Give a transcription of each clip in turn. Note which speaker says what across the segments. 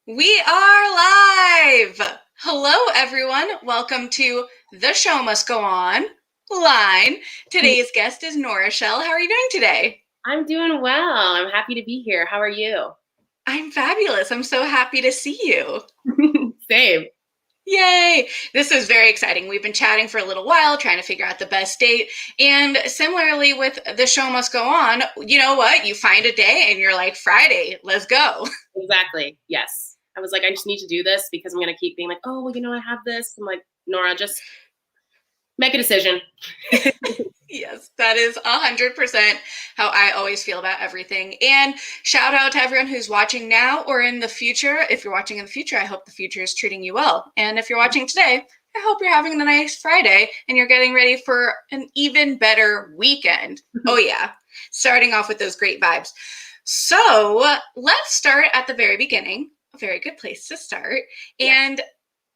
Speaker 1: We are live! Hello, everyone. Welcome to The Show Must Go On line. Today's guest is Nora Schell. How are you doing today?
Speaker 2: I'm doing well. I'm happy to be here. How are you?
Speaker 1: I'm fabulous. I'm so happy to see you.
Speaker 2: Same.
Speaker 1: Yay! This is very exciting. We've been chatting for a little while, trying to figure out the best date. And similarly with The Show Must Go On, you know what? You find a day and you're like, Friday, let's go.
Speaker 2: Exactly. Yes. I was like, I just need to do this because I'm going to keep being like, oh, well, I have this. I'm like, Nora, just make a decision.
Speaker 1: Yes, that is 100% how I always feel about everything. And shout out to everyone who's watching now or in the future. If you're watching in the future, I hope the future is treating you well. And if you're watching today, I hope you're having a nice Friday and you're getting ready for an even better weekend. Oh, yeah. Starting off with those great vibes. So let's start at the very beginning. A very good place to start. And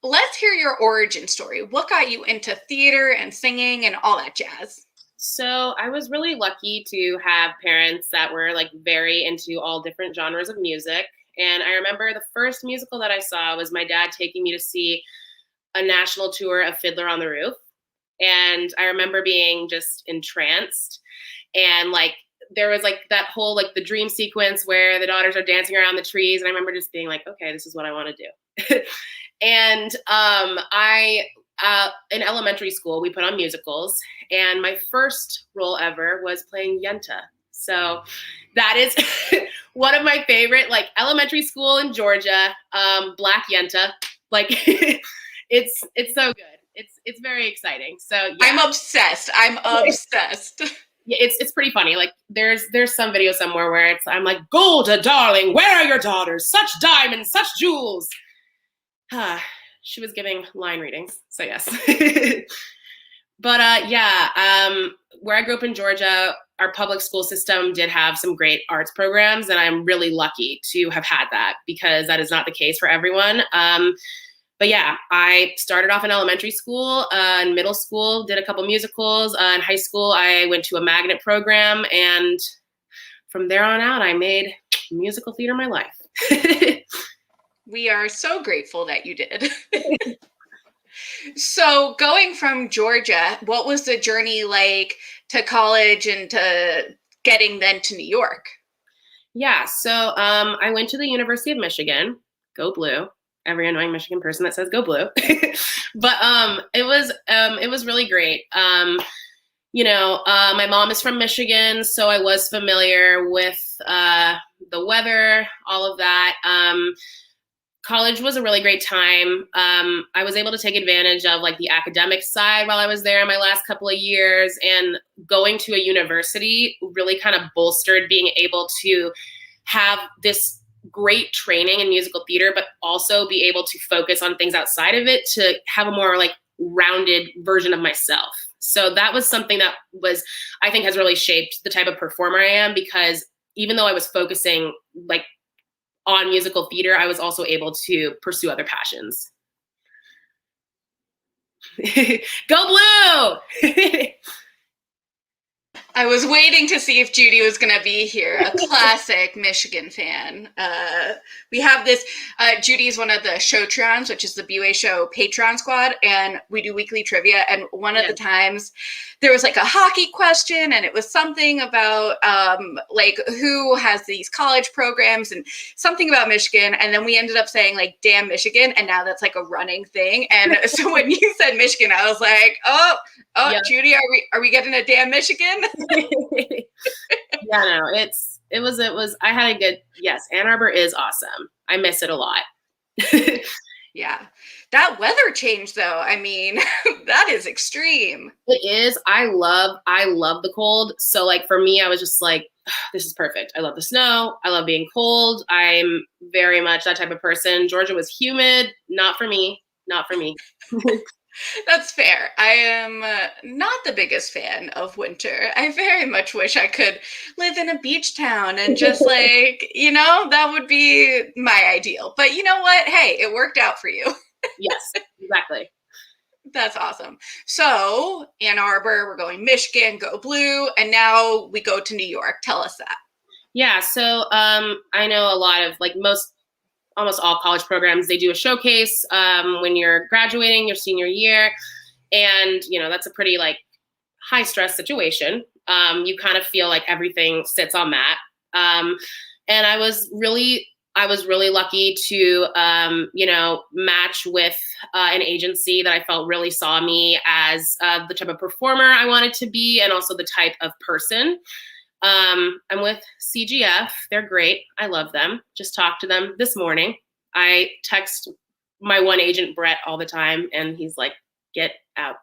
Speaker 1: let's hear your origin story. What got you into theater and singing and all that jazz?
Speaker 2: So I was really lucky to have parents that were like very into all different genres of music. And I remember the first musical that I saw was my dad taking me to see a national tour of Fiddler on the Roof. And I remember being just entranced. And like, there was like that whole like the dream sequence where the daughters are dancing around the trees. And I remember just being like, okay, this is what I want to do. And in elementary school, we put on musicals, and my first role ever was playing Yenta. So that is one of my favorite, like elementary school in Georgia, Black Yenta. Like it's so good. It's very exciting. So yeah.
Speaker 1: I'm obsessed. I'm obsessed.
Speaker 2: Yeah, it's pretty funny. Like there's some video somewhere where I'm like, Golda, darling, where are your daughters? Such diamonds, such jewels. She was giving line readings, so yes. But where I grew up in Georgia, our public school system did have some great arts programs, and I'm really lucky to have had that because that is not the case for everyone. But yeah, I started off in elementary school, in middle school, did a couple musicals. In high school, I went to a magnet program, and from there on out, I made musical theater my life.
Speaker 1: We are so grateful that you did. So going from Georgia, what was the journey like to college and to getting then to New York?
Speaker 2: Yeah, so I went to the University of Michigan. Go Blue. Every annoying Michigan person that says go Blue. But it was really great. My mom is from Michigan, so I was familiar with the weather, all of that. College was a really great time. I was able to take advantage of like the academic side while I was there in my last couple of years, and going to a university really kind of bolstered being able to have this great training in musical theater, but also be able to focus on things outside of it to have a more like rounded version of myself. So that was something that I think has really shaped the type of performer I am, because even though I was focusing like on musical theater, I was also able to pursue other passions. Go Blue!
Speaker 1: I was waiting to see if Judy was going to be here, a classic Michigan fan. We have this, Judy is one of the Showtrons, which is the BUA Show Patreon squad, and we do weekly trivia. And one of the times there was like a hockey question, and it was something about like who has these college programs and something about Michigan. And then we ended up saying like, damn Michigan. And now that's like a running thing. And so when you said Michigan, I was like, oh, Judy, are we getting a damn Michigan?
Speaker 2: Yeah, no, it was, I had a good, yes, Ann Arbor is awesome. I miss it a lot.
Speaker 1: Yeah. That weather change though, I mean, that is extreme.
Speaker 2: It is. I love the cold. So like for me, I was just like, this is perfect. I love the snow. I love being cold. I'm very much that type of person. Georgia was humid. Not for me. Not for me.
Speaker 1: That's fair. I am not the biggest fan of winter. I very much wish I could live in a beach town and just like, that would be my ideal. But you know what? Hey, it worked out for you.
Speaker 2: Yes, exactly.
Speaker 1: That's awesome. So Ann Arbor, we're going Michigan, go Blue, and now we go to New York. Tell us that.
Speaker 2: Yeah, so I know a lot of like most almost all college programs, they do a showcase when you're graduating your senior year. And, you know, that's a pretty like high stress situation. You kind of feel like everything sits on that. And I was really lucky to, you know, match with an agency that I felt really saw me as the type of performer I wanted to be, and also the type of person. I'm with CGF. They're great. I love them. Just talked to them this morning. I text my one agent, Brett, all the time, and he's like, get out.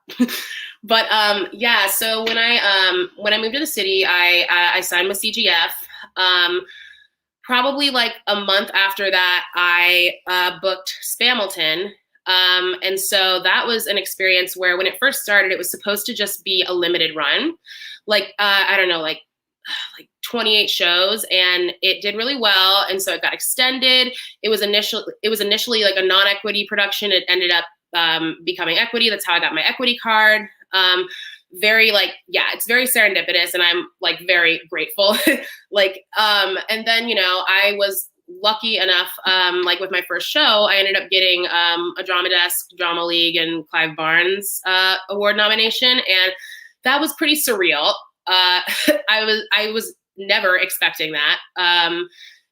Speaker 2: But yeah, so when I moved to the city, I signed with CGF. Probably like a month after that, I booked SPAMILTON. And so that was an experience where when it first started, it was supposed to just be a limited run. Like, I don't know, like 28 shows, and it did really well. And so it got extended. It was initially like a non-equity production. It ended up becoming equity. That's how I got my equity card. Very like, yeah, it's very serendipitous, and I'm like very grateful. Like, and then, you know, I was lucky enough, like with my first show, I ended up getting a Drama Desk, Drama League, and Clive Barnes award nomination, and that was pretty surreal. I was never expecting that, and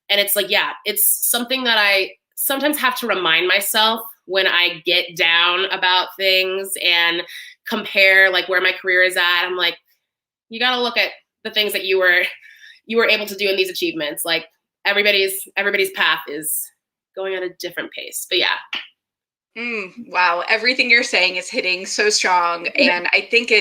Speaker 2: it's like, yeah, it's something that I sometimes have to remind myself when I get down about things and compare like where my career is at. I'm like, you got to look at the things that you were able to do in these achievements. Like everybody's path is going at a different pace. But yeah.
Speaker 1: Wow. Everything you're saying is hitting so strong. And I think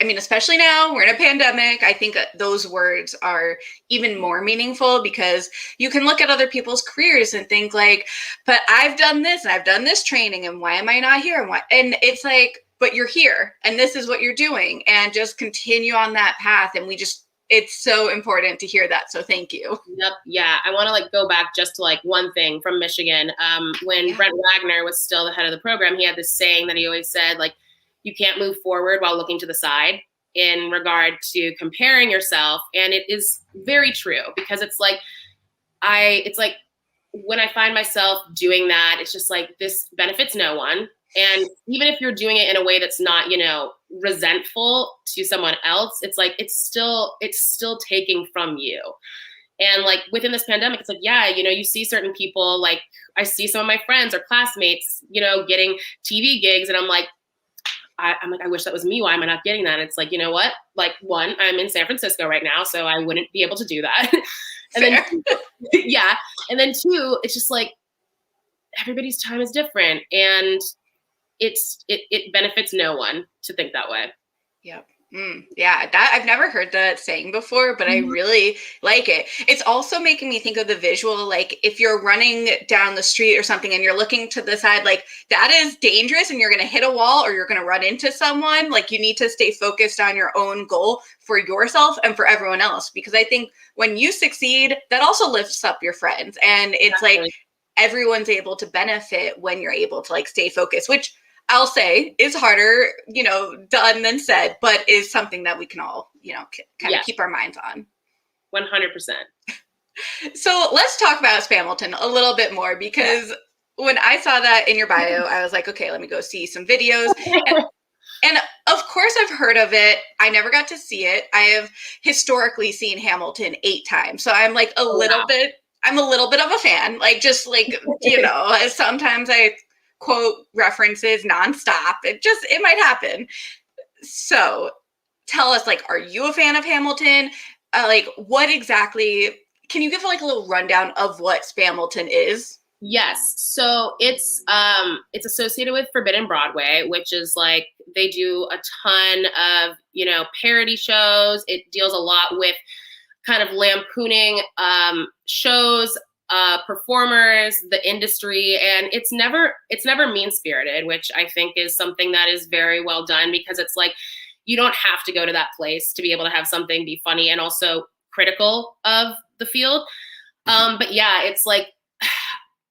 Speaker 1: I mean, especially now we're in a pandemic, I think those words are even more meaningful, because you can look at other people's careers and think like, but I've done this and I've done this training, and why am I not here? And it's like, but you're here and this is what you're doing, and just continue on that path. And it's so important to hear that. So thank you.
Speaker 2: Yep. Yeah. I want to like go back just to like one thing from Michigan. When Brent Wagner was still the head of the program, he had this saying that he always said, like, you can't move forward while looking to the side in regard to comparing yourself. And it is very true, because it's like when I find myself doing that, it's just like, this benefits no one. And even if you're doing it in a way that's not, you know, resentful to someone else, it's like, it's still taking from you. And like within this pandemic, it's like, yeah, you know, you see certain people, like I see some of my friends or classmates, you know, getting TV gigs, and I'm like, I wish that was me. Why am I not getting that? And it's like, you know what? Like, one, I'm in San Francisco right now, so I wouldn't be able to do that. And then, yeah. And then two, it's just like, everybody's time is different, and it benefits no one to think that way.
Speaker 1: Yep. Yeah, that I've never heard that saying before, but I really like it. It's also making me think of the visual, like if you're running down the street or something and you're looking to the side, like that is dangerous, and you're going to hit a wall or you're going to run into someone. Like you need to stay focused on your own goal for yourself and for everyone else, because I think when you succeed, that also lifts up your friends, and it's like everyone's able to benefit when you're able to like stay focused, which I'll say is harder, you know, done than said, but is something that we can all, you know, kind of keep our minds on.
Speaker 2: 100%.
Speaker 1: So let's talk about SPAMILTON a little bit more, because when I saw that in your bio, I was like, okay, let me go see some videos. And of course I've heard of it. I never got to see it. I have historically seen Hamilton 8 times. So I'm like I'm a little bit of a fan, like, just like, you know, sometimes I quote references nonstop. It might happen. So tell us, like, are you a fan of Hamilton? Like, what exactly, can you give like a little rundown of what SPAMILTON is?
Speaker 2: Yes. So it's associated with Forbidden Broadway, which is like, they do a ton of, you know, parody shows. It deals a lot with kind of lampooning shows, performers, the industry, and it's never mean-spirited, which I think is something that is very well done, because it's like, you don't have to go to that place to be able to have something be funny and also critical of the field. But yeah, it's like,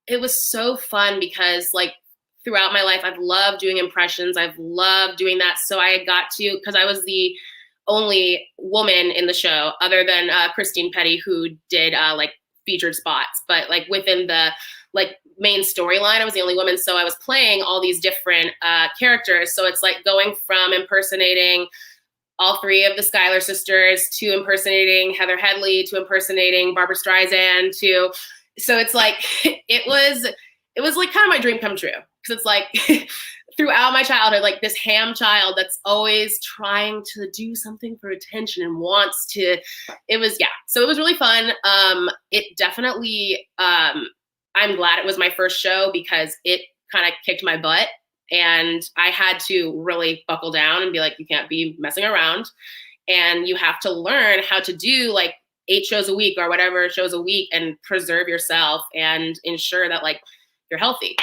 Speaker 2: it was so fun, because like throughout my life, I've loved doing impressions. I've loved doing that. So I got to, because I was the only woman in the show other than Christine Petty, who did like featured spots, but like within the like main storyline. I was the only woman. So I was playing all these different characters. So it's like going from impersonating all three of the Schuyler sisters to impersonating Heather Headley to impersonating Barbara Streisand so it's like, it was like kind of my dream come true. Cause it's like throughout my childhood, like this ham child that's always trying to do something for attention and wants to, so it was really fun. It definitely, I'm glad it was my first show because it kind of kicked my butt. And I had to really buckle down and be like, you can't be messing around. And you have to learn how to do like 8 shows a week or whatever shows a week and preserve yourself and ensure that like you're healthy.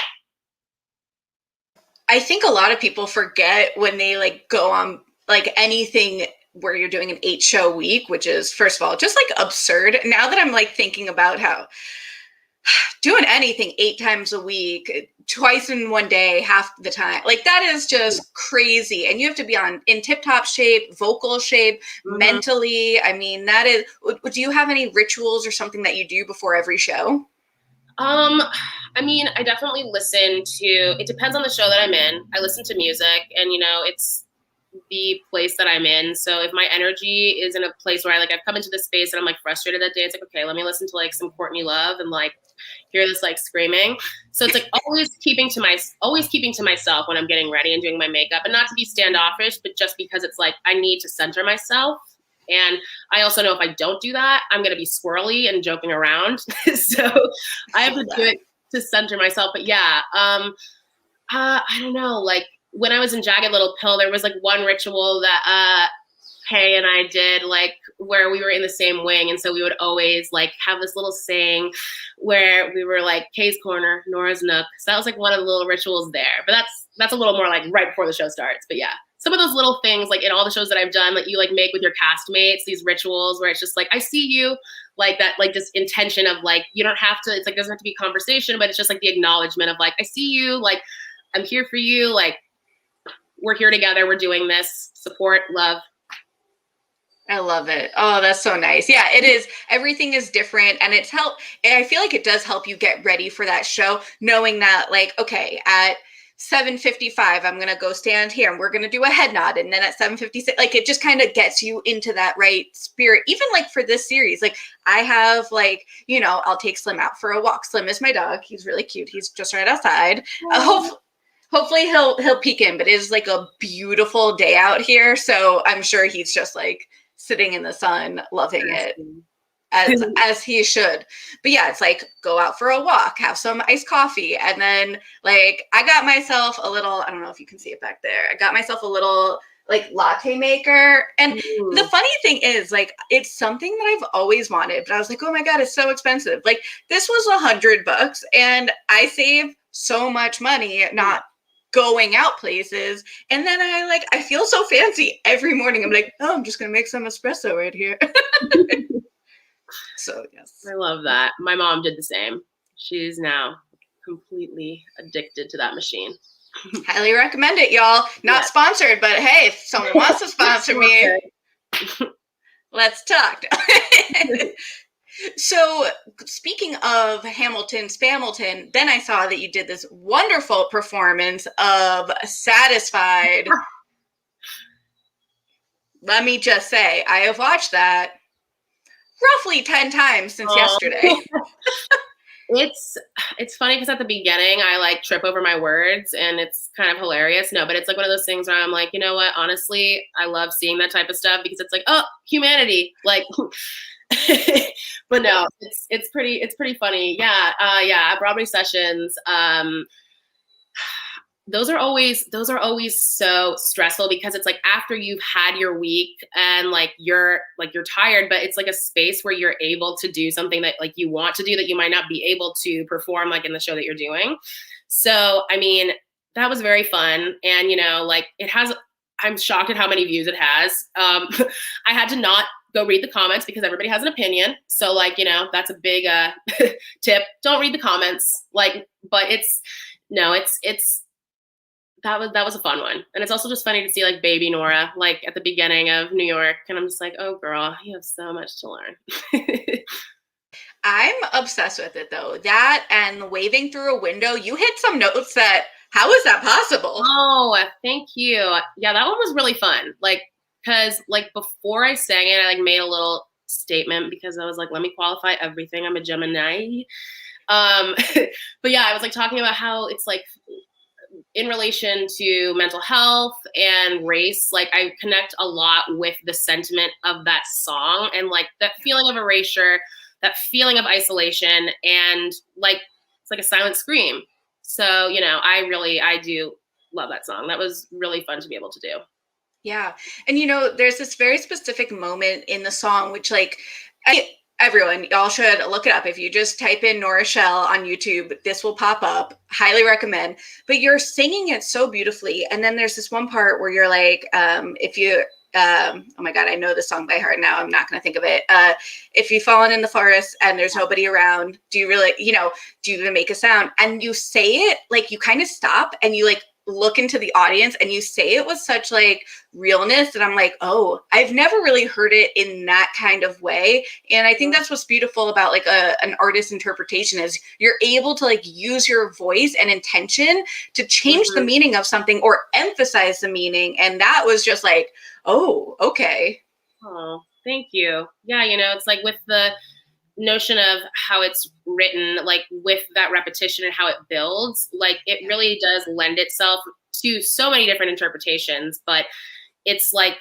Speaker 1: I think a lot of people forget when they like go on like anything where you're doing an 8-show week, which is, first of all, just like absurd. Now that I'm like thinking about how doing anything 8 times a week, twice in one day, half the time, like that is just crazy. And you have to be in tip-top shape, vocal shape, mentally. I mean, that is, do you have any rituals or something that you do before every show?
Speaker 2: I mean, I definitely listen to, it depends on the show that I'm in. I listen to music and, you know, it's the place that I'm in. So if my energy is in a place where I've come into this space and I'm like frustrated that day, it's like, okay, let me listen to like some Courtney Love and like hear this like screaming. So it's like always keeping to myself when I'm getting ready and doing my makeup, and not to be standoffish, but just because it's like, I need to center myself. And I also know if I don't do that, I'm going to be squirrely and joking around. So I have to do it to center myself. But yeah, I don't know, like when I was in Jagged Little Pill, there was like one ritual that Kay and I did, like where we were in the same wing. And so we would always like have this little saying where we were like Kay's corner, Nora's nook. So that was like one of the little rituals there. But that's a little more like right before the show starts. But yeah, some of those little things like in all the shows that I've done, like you like make with your castmates, these rituals where it's just like, I see you, like that, like this intention of like, you don't have to, it's like, doesn't have to be conversation, but it's just like the acknowledgement of like, I see you, like I'm here for you, like we're here together, we're doing this, support, love.
Speaker 1: I love it. Oh, that's so nice. Yeah, it is. Everything is different, and I feel like it does help you get ready for that show, knowing that like, okay, at 7:55, I'm going to go stand here and we're going to do a head nod. And then at 7:56, like it just kind of gets you into that right spirit. Even like for this series, like I have like, you know, I'll take Slim out for a walk. Slim is my dog. He's really cute. He's just right outside. Hopefully he'll peek in, but it is like a beautiful day out here. So I'm sure he's just like sitting in the sun, loving it. As he should. But yeah, it's like go out for a walk, have some iced coffee, and then like I got myself a little, I don't know if you can see it back there, I got myself a little like latte maker. And the funny thing is like it's something that I've always wanted, but I was like, oh my god, it's so expensive. Like this was $100 and I save so much money not going out places. And then I feel so fancy every morning. I'm like, oh, I'm just gonna make some espresso right here. So yes,
Speaker 2: I love that. My mom did the same. She's now completely addicted to that machine.
Speaker 1: Highly recommend it, y'all. Not sponsored, but hey, if someone wants to sponsor me, let's talk. So speaking of Hamilton, Spamilton, then I saw that you did this wonderful performance of Satisfied. Let me just say, I have watched that roughly 10 times since yesterday.
Speaker 2: It's funny because at the beginning I like trip over my words and it's kind of hilarious. No, but it's like one of those things where I'm like, you know what? Honestly, I love seeing that type of stuff because it's like, oh, humanity. Like, but no, it's pretty funny. Yeah. Broadway sessions. Those are always so stressful because it's like after you've had your week and you're tired, but it's like a space where you're able to do something that like you want to do that you might not be able to perform like in the show that you're doing. So, I mean, that was very fun. And, you know, like I'm shocked at how many views it has. I had to not go read the comments because everybody has an opinion. So like, you know, that's a big tip. Don't read the comments. Like, but that was a fun one. And it's also just funny to see like baby Nora, like at the beginning of New York. And I'm just like, oh girl, you have so much to learn.
Speaker 1: I'm obsessed with it though. That and waving through a window, you hit some notes that, how is that possible?
Speaker 2: Oh, thank you. Yeah, that one was really fun. Like, cause like before I sang it, I like made a little statement because I was like, let me qualify everything. I'm a Gemini. Um, but yeah, I was like talking about how it's like in relation to mental health and race, like I connect a lot with the sentiment of that song and like that feeling of erasure, that feeling of isolation, and like it's like a silent scream. So, you know, I do love that song. That was really fun to be able to do.
Speaker 1: Yeah. And you know, there's this very specific moment in the song, which like everyone, y'all should look it up. If you just type in Nora Schell on YouTube, this will pop up. Highly recommend. But you're singing it so beautifully. And then there's this one part where you're like, if you, oh my God, I know the song by heart now. I'm not going to think of it. If you've fallen in the forest and there's nobody around, do you really, you know, do you even make a sound? And you say it like you kind of stop and you like look into the audience and you say it with such like realness. And I'm like, oh, I've never really heard it in that kind of way. And I think that's what's beautiful about like an artist's interpretation is you're able to like use your voice and intention to change the meaning of something or emphasize the meaning. And that was just like, oh, okay.
Speaker 2: Oh, thank you. Yeah, you know, it's like with the notion of how it's written, like with that repetition and how it builds, like it really does lend itself to so many different interpretations, but it's like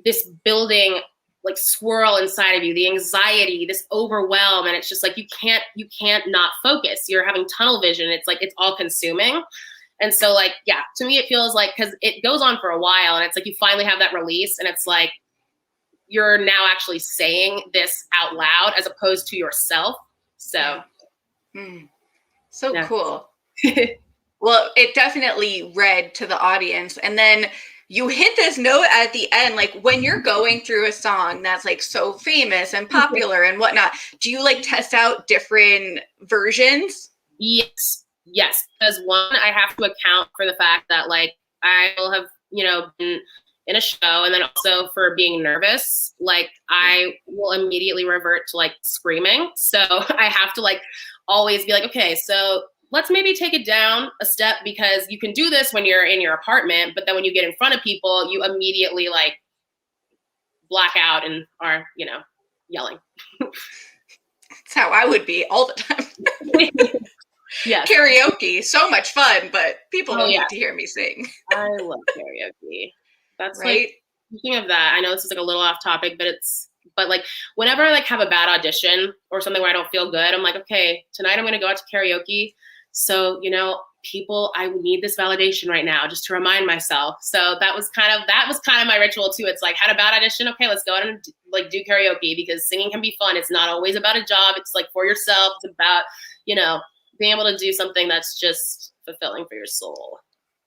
Speaker 2: this building like swirl inside of you, the anxiety, this overwhelm, and it's just like you can't not focus. You're having tunnel vision. It's like it's all consuming. And so like, yeah, to me it feels like, because it goes on for a while and it's like you finally have that release and it's like you're now actually saying this out loud as opposed to yourself. So,
Speaker 1: so yeah. Cool. Well, it definitely read to the audience. And then you hit this note at the end, like when you're going through a song that's like so famous and popular and whatnot, do you like test out different versions?
Speaker 2: Yes. Because one, I have to account for the fact that like I will have, you know, been in a show, and then also for being nervous, like I will immediately revert to like screaming. So I have to like always be like, okay, so let's maybe take it down a step, because you can do this when you're in your apartment, but then when you get in front of people, you immediately like black out and are, you know, yelling.
Speaker 1: That's how I would be all the time. Yes. Karaoke, so much fun, but people don't need to hear me sing.
Speaker 2: I love karaoke. That's right. Like, speaking of that, I know this is like a little off topic, but like whenever I like have a bad audition or something where I don't feel good, I'm like, okay, tonight I'm going to go out to karaoke. So, you know, people, I need this validation right now just to remind myself. So that was kind of my ritual too. It's like, had a bad audition. Okay, let's go out and like do karaoke, because singing can be fun. It's not always about a job. It's like for yourself. It's about, you know, being able to do something that's just fulfilling for your soul.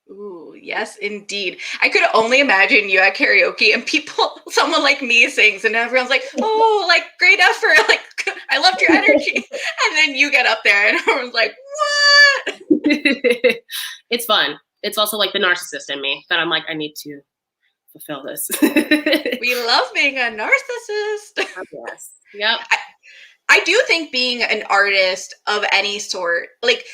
Speaker 1: Ooh, yes, indeed. I could only imagine you at karaoke and someone like me sings and everyone's like, oh, like great effort. Like, I loved your energy. And then you get up there and everyone's like, what?
Speaker 2: It's fun. It's also like the narcissist in me that I'm like, I need to fulfill this.
Speaker 1: We love being a narcissist.
Speaker 2: Yes. Yep.
Speaker 1: I do think being an artist of any sort, like,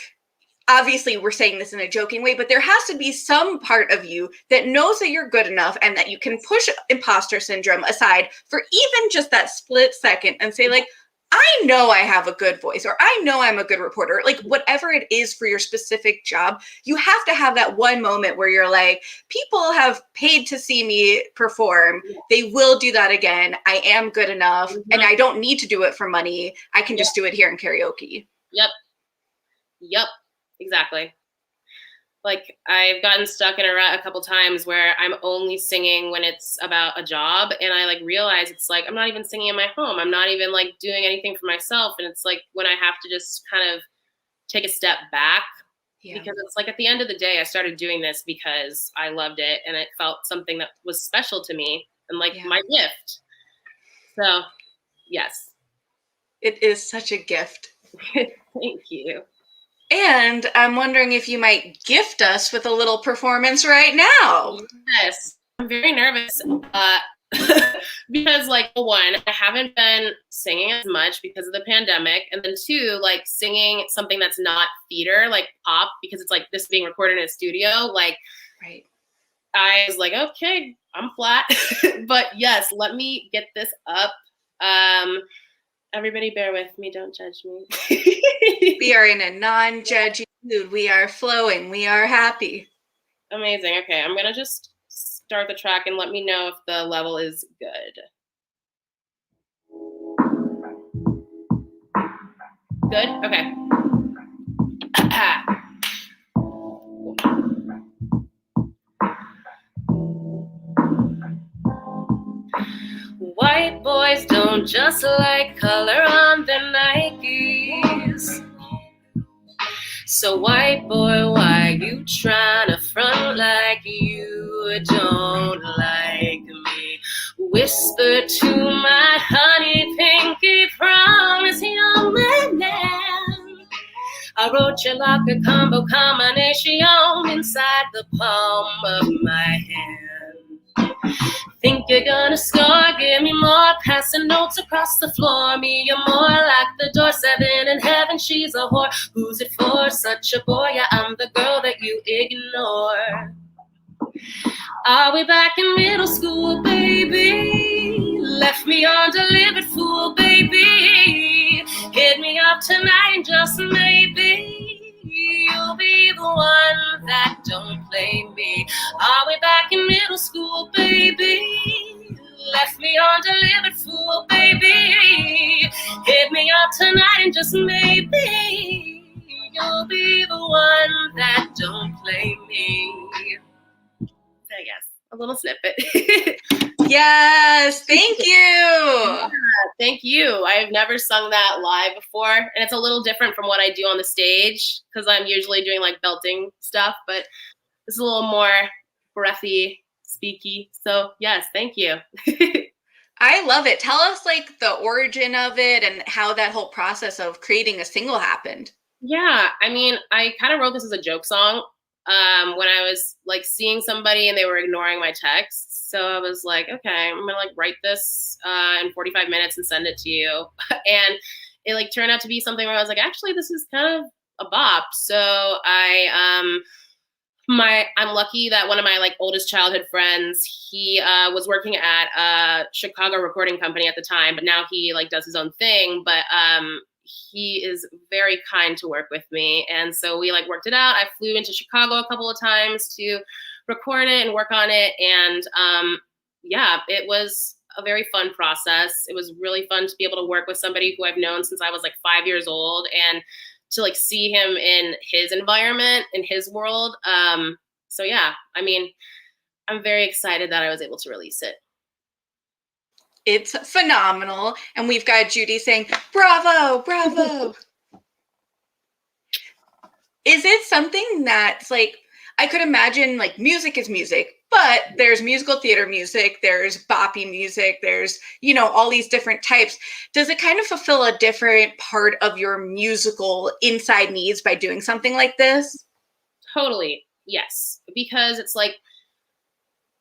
Speaker 1: obviously we're saying this in a joking way, but there has to be some part of you that knows that you're good enough and that you can push imposter syndrome aside for even just that split second and say like, I know I have a good voice, or I know I'm a good reporter, like whatever it is for your specific job, you have to have that one moment where you're like, people have paid to see me perform. They will do that again. I am good enough and I don't need to do it for money. I can just do it here in karaoke.
Speaker 2: Yep. Exactly. Like I've gotten stuck in a rut a couple times where I'm only singing when it's about a job, and I like realize it's like I'm not even singing in my home. I'm not even like doing anything for myself, and it's like when I have to just kind of take a step back, because it's like at the end of the day, I started doing this because I loved it and it felt something that was special to me and like my gift. So, yes.
Speaker 1: It is such a gift.
Speaker 2: Thank you.
Speaker 1: And I'm wondering if you might gift us with a little performance right now.
Speaker 2: Yes, I'm very nervous. Because like, one, I haven't been singing as much because of the pandemic, and then two, like singing something that's not theater, like pop, because it's like this being recorded in a studio, like
Speaker 1: Right.
Speaker 2: I was like, okay, I'm flat. But yes, let me get this up. Everybody bear with me, don't judge me.
Speaker 1: We are in a non-judgy mood. We are flowing. We are happy.
Speaker 2: Amazing. Okay, I'm gonna just start the track and let me know if the level is good. Good? Okay. White boys don't just like color on their Nikes. So white boy, why you tryna front like you don't like me? Whisper to my honey pinky promise, young man. I wrote you like a combo combination inside the palm of my hand. Think you're gonna score? Give me more. Passing notes across the floor. Me, you're more like the door. 7 in heaven, she's a whore. Who's it for? Such a boy. Yeah, I'm the girl that you ignore. Are we back in middle school, baby? Left me undelivered, fool, baby. Hit me up tonight and just maybe you'll be the one that don't play me. Are we back in middle school, baby? Left me undelivered, fool, baby. Hit me up tonight and just maybe you'll be the one that don't play me. Yes, a little snippet.
Speaker 1: Yes, thank you.
Speaker 2: Yeah, thank you. I've never sung that live before, and it's a little different from what I do on the stage because I'm usually doing like belting stuff, but it's a little more breathy, speaky. So yes, thank you.
Speaker 1: I love it. Tell us like the origin of it and how that whole process of creating a single happened.
Speaker 2: Yeah, I mean, I kind of wrote this as a joke song when I was like seeing somebody and they were ignoring my texts. So I was like, okay, I'm gonna like write this in 45 minutes and send it to you. And it like turned out to be something where I was like, actually, this is kind of a bop. So I'm lucky that one of my like oldest childhood friends, he was working at a Chicago recording company at the time, but now he like does his own thing. But he is very kind to work with me. And so we like worked it out. I flew into Chicago a couple of times to record it and work on it. And yeah, it was a very fun process. It was really fun to be able to work with somebody who I've known since I was like 5 years old and to like see him in his environment, in his world. So yeah, I mean, I'm very excited that I was able to release it.
Speaker 1: It's phenomenal. And we've got Judy saying, bravo, bravo. Is it something that's like, I could imagine like music is music, but there's musical theater music, there's boppy music, there's, you know, all these different types. Does it kind of fulfill a different part of your musical inside needs by doing something like this?
Speaker 2: Totally, yes. Because it's like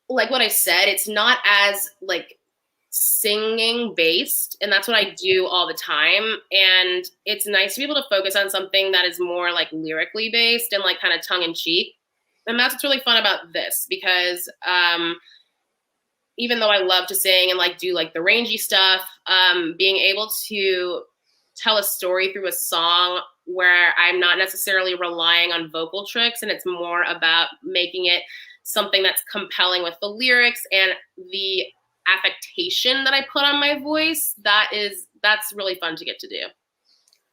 Speaker 2: what I said, it's not as like singing based, and that's what I do all the time. And it's nice to be able to focus on something that is more like lyrically based and like kind of tongue in cheek. And that's what's really fun about this, because even though I love to sing and like do like the rangy stuff, being able to tell a story through a song where I'm not necessarily relying on vocal tricks, and it's more about making it something that's compelling with the lyrics and the affectation that I put on my voice, that's really fun to get to do.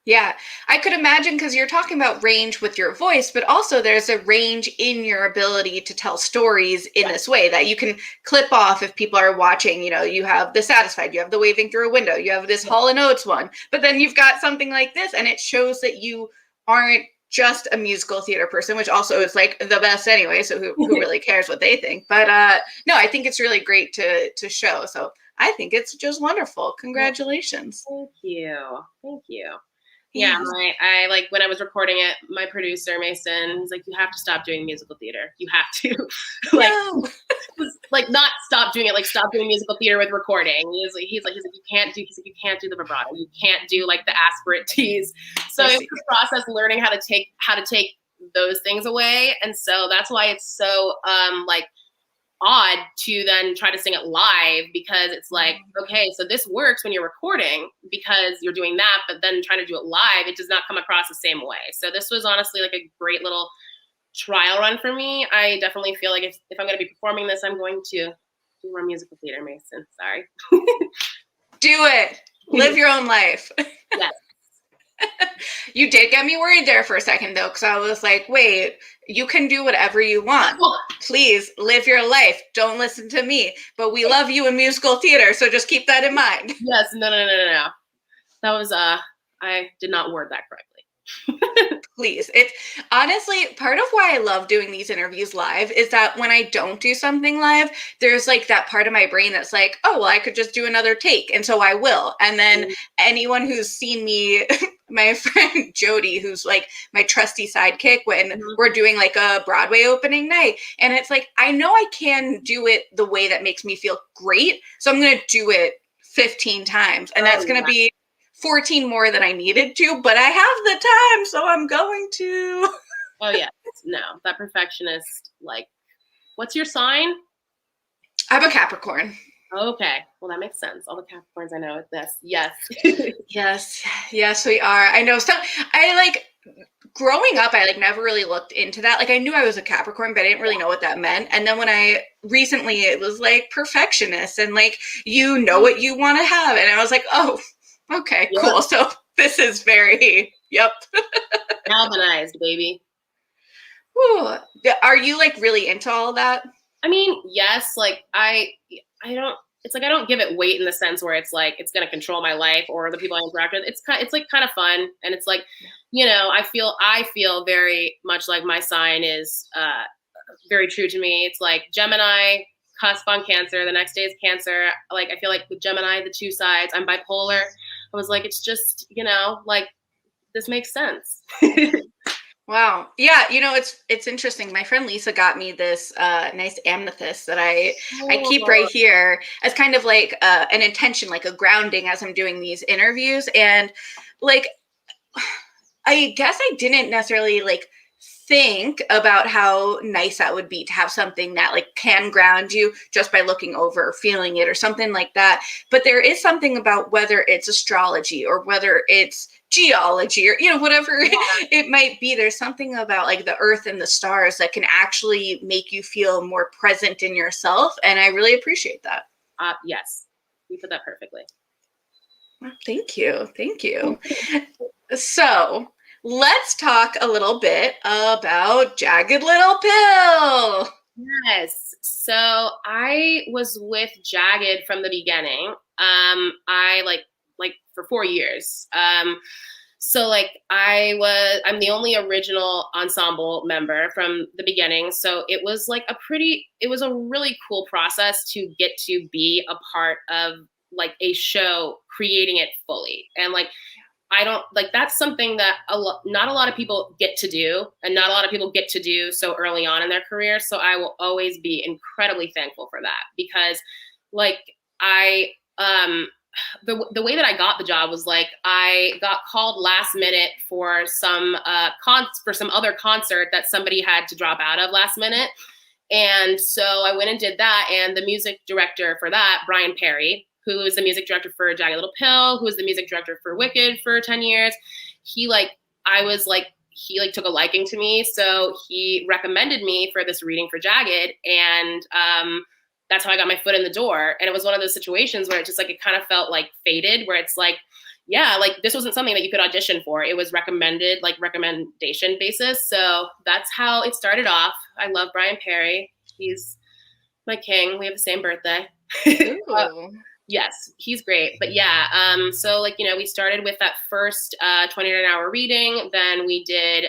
Speaker 1: Yeah, I could imagine, because you're talking about range with your voice, but also there's a range in your ability to tell stories in this way that you can clip off if people are watching. You know, you have the Satisfied, you have the Waving Through a Window, you have this Hall & Oates one, but then you've got something like this, and it shows that you aren't just a musical theater person, which also is like the best anyway, so who really cares what they think? But no, I think it's really great to show. So I think it's just wonderful. Congratulations.
Speaker 2: Thank you. Thank you. Yeah, I like when I was recording it, my producer Mason, he's like, "You have to stop doing musical theater. You have to." Like,
Speaker 1: no.
Speaker 2: like not stop doing it, like stop doing musical theater with recording. He's like you can't do the vibrato, you can't do like the aspirate T's. So it was the process learning how to take those things away, and so that's why it's so like odd to then try to sing it live, because it's like, okay, so this works when you're recording because you're doing that, but then trying to do it live, it does not come across the same way. So this was honestly like a great little trial run for me. I definitely feel like if I'm going to be performing this, I'm going to do more musical theater, Mason. Sorry.
Speaker 1: Do it. Live your own life.
Speaker 2: Yes.
Speaker 1: You did get me worried there for a second, though, because I was like, wait, you can do whatever you want. Please live your life. Don't listen to me. But we love you in musical theater, so just keep that in mind.
Speaker 2: Yes, no. That was, I did not word that correctly.
Speaker 1: Please. It's honestly part of why I love doing these interviews live is that when I don't do something live, there's like that part of my brain that's like, oh, well, I could just do another take. And so I will. And then anyone who's seen me, my friend Jody, who's like my trusty sidekick when we're doing like a Broadway opening night. And it's like, I know I can do it the way that makes me feel great. So I'm going to do it 15 times. And that's going to be 14 more than I needed to, but I have the time, so I'm going to.
Speaker 2: Oh, yeah. No, that perfectionist, like, what's your sign?
Speaker 1: I'm a Capricorn.
Speaker 2: Okay. Well, that makes sense. All the Capricorns I know with this. Yes.
Speaker 1: Yes, we are. I know. So I like growing up, I like never really looked into that. Like I knew I was a Capricorn, but I didn't really know what that meant. And then when I recently, it was like perfectionist and like, you know what you want to have. And I was like, oh, okay, cool. So this is very,
Speaker 2: galvanized, baby.
Speaker 1: Ooh. Are you like really into all that?
Speaker 2: I mean, yes, like I don't give it weight in the sense where it's like, it's going to control my life or the people I interact with. It's like kind of fun. And it's like, you know, I feel very much like my sign is very true to me. It's like Gemini, cusp on Cancer. The next day is Cancer. Like, I feel like with Gemini, the two sides, I'm bipolar. I was like, it's just, you know, like this makes sense.
Speaker 1: Wow. Yeah. You know, it's interesting. My friend Lisa got me this nice amethyst that I keep right here as kind of like an intention, like a grounding as I'm doing these interviews. And like, I guess I didn't necessarily like think about how nice that would be to have something that like can ground you just by looking over or feeling it or something like that. But there is something about whether it's astrology or whether it's geology or, you know, whatever it might be. There's something about like the earth and the stars that can actually make you feel more present in yourself. And I really appreciate that.
Speaker 2: Yes, you put that perfectly.
Speaker 1: Well, thank you. Thank you. So let's talk a little bit about Jagged Little Pill.
Speaker 2: Yes. So I was with Jagged from the beginning. I like for 4 years. So like I'm the only original ensemble member from the beginning. So it was like it was a really cool process to get to be a part of like a show, creating it fully. And like, I don't like, that's something that not a lot of people get to do, and not a lot of people get to do so early on in their career. So I will always be incredibly thankful for that, because like the way that I got the job was like, I got called last minute for some other concert that somebody had to drop out of last minute. And so I went and did that. And the music director for that, Brian Perry, who is the music director for Jagged Little Pill, who was the music director for Wicked for 10 years. He took a liking to me. So he recommended me for this reading for Jagged. And that's how I got my foot in the door. And it was one of those situations where it just like, it kind of felt like fated, where it's like, yeah, like this wasn't something that you could audition for. It was recommended, like recommendation basis. So that's how it started off. I love Brian Perry. He's my king. We have the same birthday. Yes, he's great. But yeah, so like, you know, we started with that first 29-hour reading. Then we did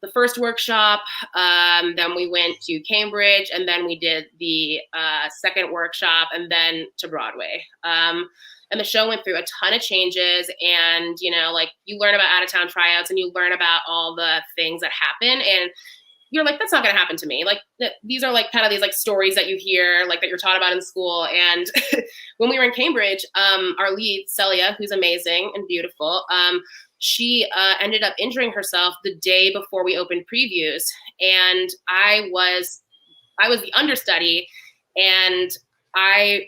Speaker 2: the first workshop. Then we went to Cambridge, and then we did the second workshop, and then to Broadway. And the show went through a ton of changes, and, you know, like you learn about out-of-town tryouts, and you learn about all the things that happen. And you're like, that's not going to happen to me. Like these are like kind of these like stories that you hear, like that you're taught about in school. And when we were in Cambridge, our lead, Celia, who's amazing and beautiful, she ended up injuring herself the day before we opened previews. And I was the understudy, and I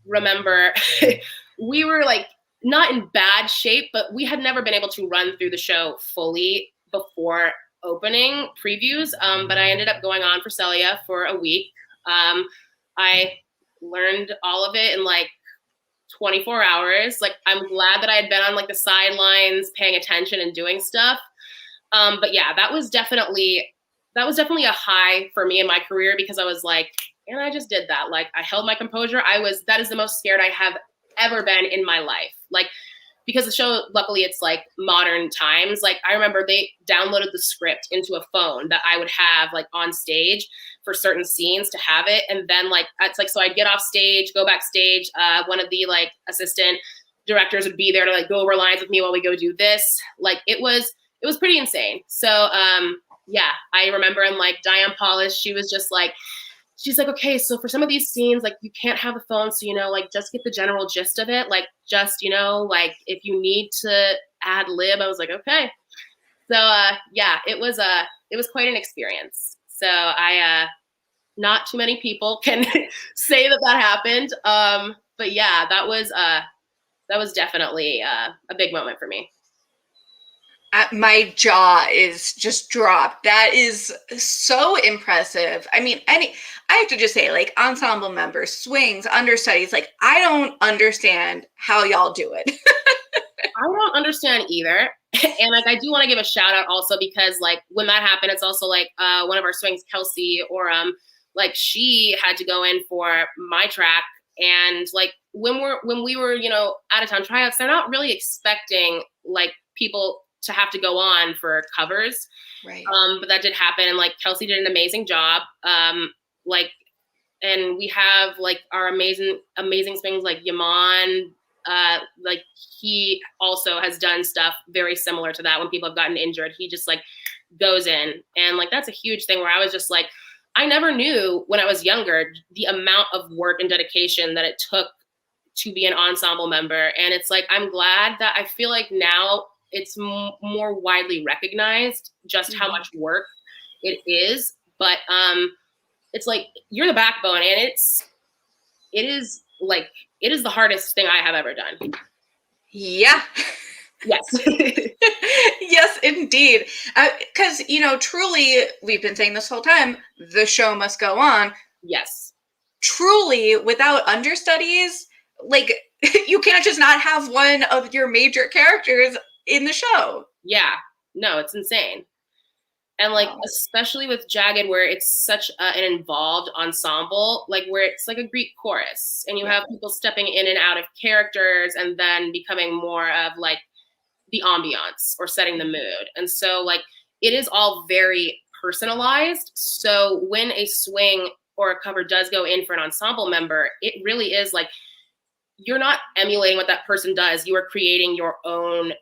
Speaker 2: remember we were like not in bad shape, but we had never been able to run through the show fully before opening previews. But I ended up going on for Celia for a week. I learned all of it in like 24 hours. Like, I'm glad that I had been on like the sidelines paying attention and doing stuff. But yeah, that was definitely a high for me in my career, because I was like, and I just did that. Like, I held my composure. That is the most scared I have ever been in my life. Like, because the show, luckily it's like modern times. Like, I remember they downloaded the script into a phone that I would have like on stage for certain scenes to have it. And then like, it's like, so I'd get off stage, go backstage. One of the like assistant directors would be there to like go over lines with me while we go do this. Like, it was pretty insane. So, yeah, I remember in like Diane Polish, she's like, okay, so for some of these scenes, like, you can't have the phone. So, you know, like, just get the general gist of it. Like, just, you know, like, if you need to ad lib, I was like, okay. So, yeah, it was quite an experience. So not too many people can say that happened. But yeah, that was definitely a big moment for me.
Speaker 1: My jaw is just dropped. That is so impressive. I mean, I have to just say, like, ensemble members, swings, understudies, like, I don't understand how y'all do it.
Speaker 2: I don't understand either. And like, I do want to give a shout out also, because like when that happened, it's also like one of our swings, Kelsey, or like, she had to go in for my track. And like, when we were, you know, out of town tryouts, they're not really expecting like people to have to go on for covers.
Speaker 1: Right.
Speaker 2: But that did happen. And like, Kelsey did an amazing job. Like, and we have like our amazing swings, like Yaman, like, he also has done stuff very similar to that. When people have gotten injured, he just like goes in. And like, that's a huge thing where I was just like, I never knew when I was younger the amount of work and dedication that it took to be an ensemble member. And it's like, I'm glad that I feel like now it's more widely recognized just how much work it is. But it's like, you're the backbone, and it is the hardest thing I have ever done.
Speaker 1: Yeah.
Speaker 2: Yes.
Speaker 1: Yes, indeed. Because, you know, truly, we've been saying this whole time, the show must go on.
Speaker 2: Yes.
Speaker 1: Truly, without understudies, like, you can't just not have one of your major characters in the show.
Speaker 2: Yeah. No, it's insane. And like, especially with Jagged, where it's such an involved ensemble, like where it's like a Greek chorus, and you have people stepping in and out of characters and then becoming more of like the ambiance or setting the mood. And so like, it is all very personalized. So when a swing or a cover does go in for an ensemble member, it really is like, you're not emulating what that person does. You are creating your own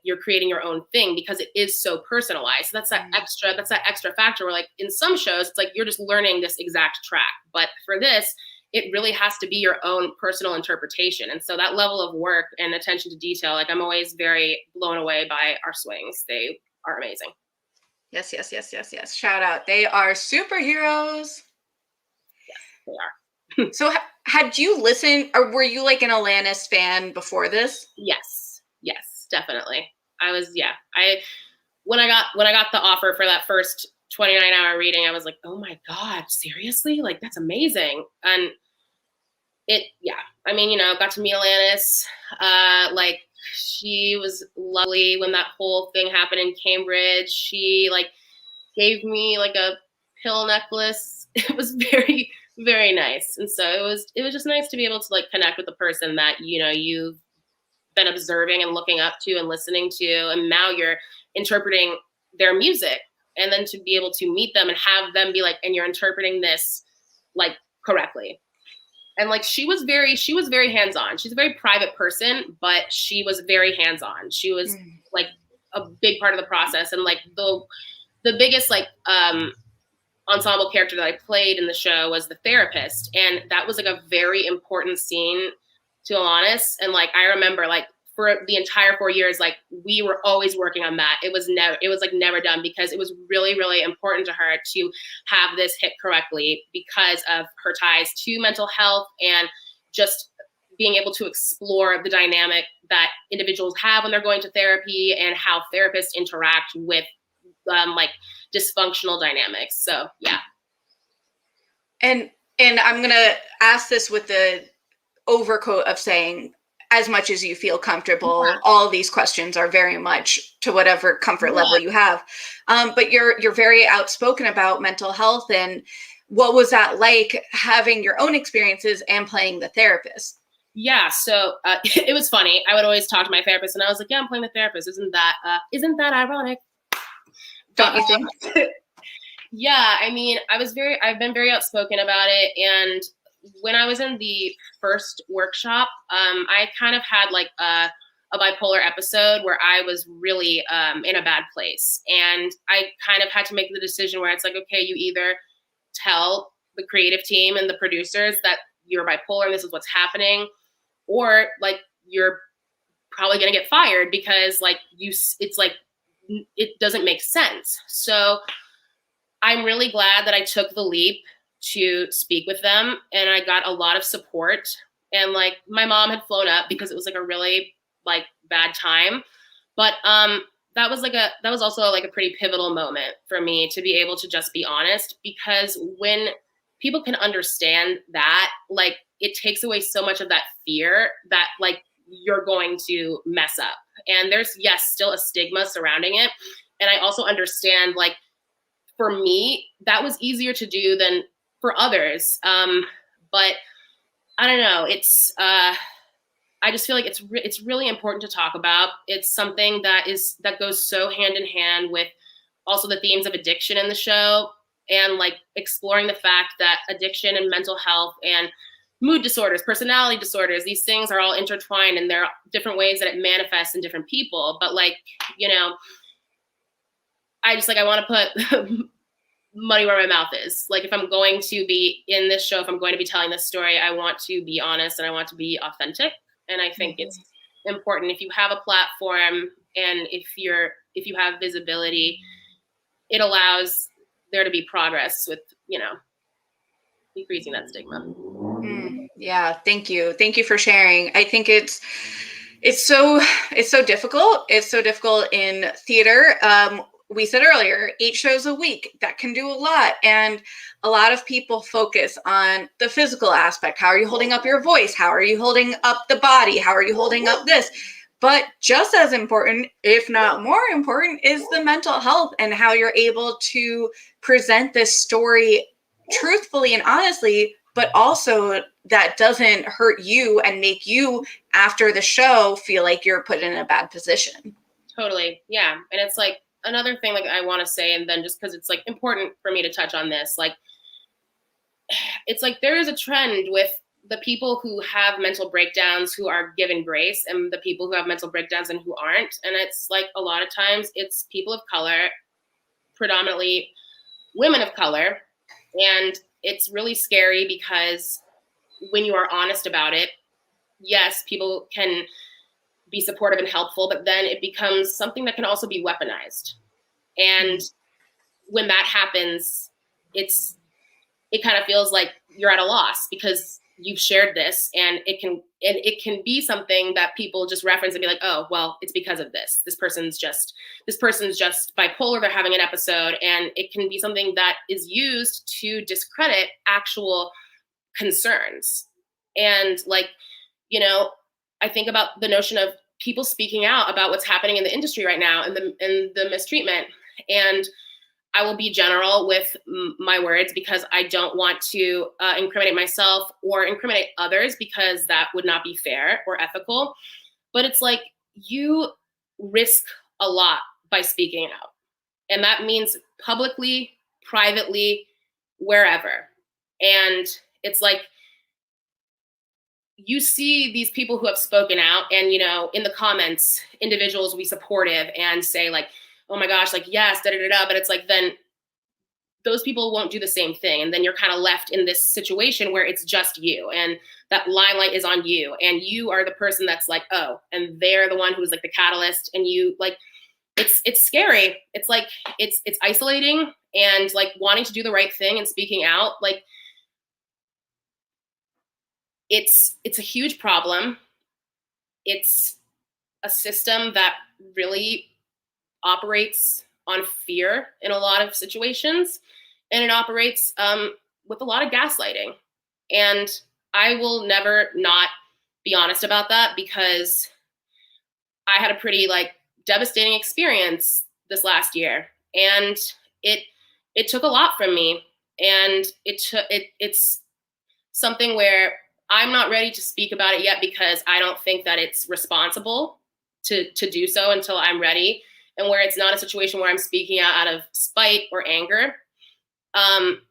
Speaker 2: thing, because it is so personalized. So that's that extra factor where like in some shows, it's like, you're just learning this exact track. But for this, it really has to be your own personal interpretation. And so that level of work and attention to detail, like, I'm always very blown away by our swings. They are amazing.
Speaker 1: Yes. Shout out. They are superheroes.
Speaker 2: Yes, they are.
Speaker 1: So had you listened, or were you like an Alanis fan before this?
Speaker 2: Yes, definitely. I was, when I got the offer for that first 29-hour reading, I was like, oh my God, seriously? Like, that's amazing. And I mean, you know, got to meet Alanis. Like, she was lovely when that whole thing happened in Cambridge. She like gave me like a pill necklace. It was very, very nice. And so it was just nice to be able to like connect with the person that, you know, you've been observing and looking up to and listening to, and now you're interpreting their music, and then to be able to meet them and have them be like, and you're interpreting this like correctly. And like, she was very hands-on. She's a very private person, but she was very hands-on. She was like a big part of the process. And like the biggest like ensemble character that I played in the show was the therapist. And that was like a very important scene, to be honest. And like, I remember like for the entire 4 years, like we were always working on that. It was never done, because it was really, really important to her to have this hit correctly because of her ties to mental health and just being able to explore the dynamic that individuals have when they're going to therapy and how therapists interact with like dysfunctional dynamics. So yeah.
Speaker 1: And I'm gonna ask this with the overcoat of saying, as much as you feel comfortable,
Speaker 2: Yeah.
Speaker 1: all these questions are very much to whatever comfort level you have. But you're very outspoken about mental health, and what was that like having your own experiences and playing the therapist?
Speaker 2: Yeah, so it was funny. I would always talk to my therapist, and I was like, "Yeah, I'm playing the therapist. Isn't that ironic?"
Speaker 1: Don't you think?
Speaker 2: Yeah, I mean, I've been very outspoken about it. And when I was in the first workshop, I kind of had like a bipolar episode where I was really in a bad place. And I kind of had to make the decision where it's like, okay, you either tell the creative team and the producers that you're bipolar and this is what's happening, or like you're probably going to get fired because like it's like, it doesn't make sense. So I'm really glad that I took the leap to speak with them, and I got a lot of support. And like my mom had flown up because it was like a really like bad time, but that was also like a pretty pivotal moment for me to be able to just be honest, because when people can understand that, like it takes away so much of that fear that like you're going to mess up. And there's, yes, still a stigma surrounding it. And I also understand, like, for me, that was easier to do than for others. But I don't know. I just feel like it's really important to talk about. It's something that goes so hand in hand with also the themes of addiction in the show, and like exploring the fact that addiction and mental health and mood disorders, personality disorders, these things are all intertwined, and there are different ways that it manifests in different people. But like, you know, I want to put money where my mouth is. Like if I'm going to be in this show, if I'm going to be telling this story, I want to be honest and I want to be authentic. And I think it's important, if you have a platform and if you have visibility, it allows there to be progress with, you know, decreasing that stigma.
Speaker 1: Yeah, thank you. Thank you for sharing. I think it's so difficult. It's so difficult in theater. We said earlier, 8 shows a week, that can do a lot. And a lot of people focus on the physical aspect. How are you holding up your voice? How are you holding up the body? How are you holding up this? But just as important, if not more important, is the mental health and how you're able to present this story truthfully and honestly, but also that doesn't hurt you and make you, after the show, feel like you're put in a bad position.
Speaker 2: Totally. Yeah. And it's like another thing like I want to say, and then just because it's like important for me to touch on this, like it's like there is a trend with the people who have mental breakdowns who are given grace, and the people who have mental breakdowns and who aren't. And it's like a lot of times it's people of color, predominantly women of color. And it's really scary because when you are honest about it, yes, people can be supportive and helpful, but then it becomes something that can also be weaponized. And when that happens, it kind of feels like you're at a loss because you've shared this, and it can be something that people just reference and be like, oh, well, it's because of this. This person's just bipolar. They're having an episode. And it can be something that is used to discredit actual concerns. And like, you know, I think about the notion of people speaking out about what's happening in the industry right now and the mistreatment. And I will be general with my words because I don't want to incriminate myself or incriminate others, because that would not be fair or ethical. But it's like you risk a lot by speaking out. And that means publicly, privately, wherever. And it's like you see these people who have spoken out, and, you know, in the comments, individuals will be supportive and say like, oh my gosh, like, yes, da da da da. But it's like, then those people won't do the same thing. And then you're kind of left in this situation where it's just you, and that limelight is on you, and you are the person that's like, oh, and they're the one who's like the catalyst, and you like, it's scary. It's like, it's isolating, and like wanting to do the right thing and speaking out, like it's a huge problem. It's a system that really operates on fear in a lot of situations, and it operates with a lot of gaslighting. And I will never not be honest about that, because I had a pretty like devastating experience this last year, and it took a lot from me, and it's something where I'm not ready to speak about it yet, because I don't think that it's responsible to do so until I'm ready, and where it's not a situation where I'm speaking out of spite or anger.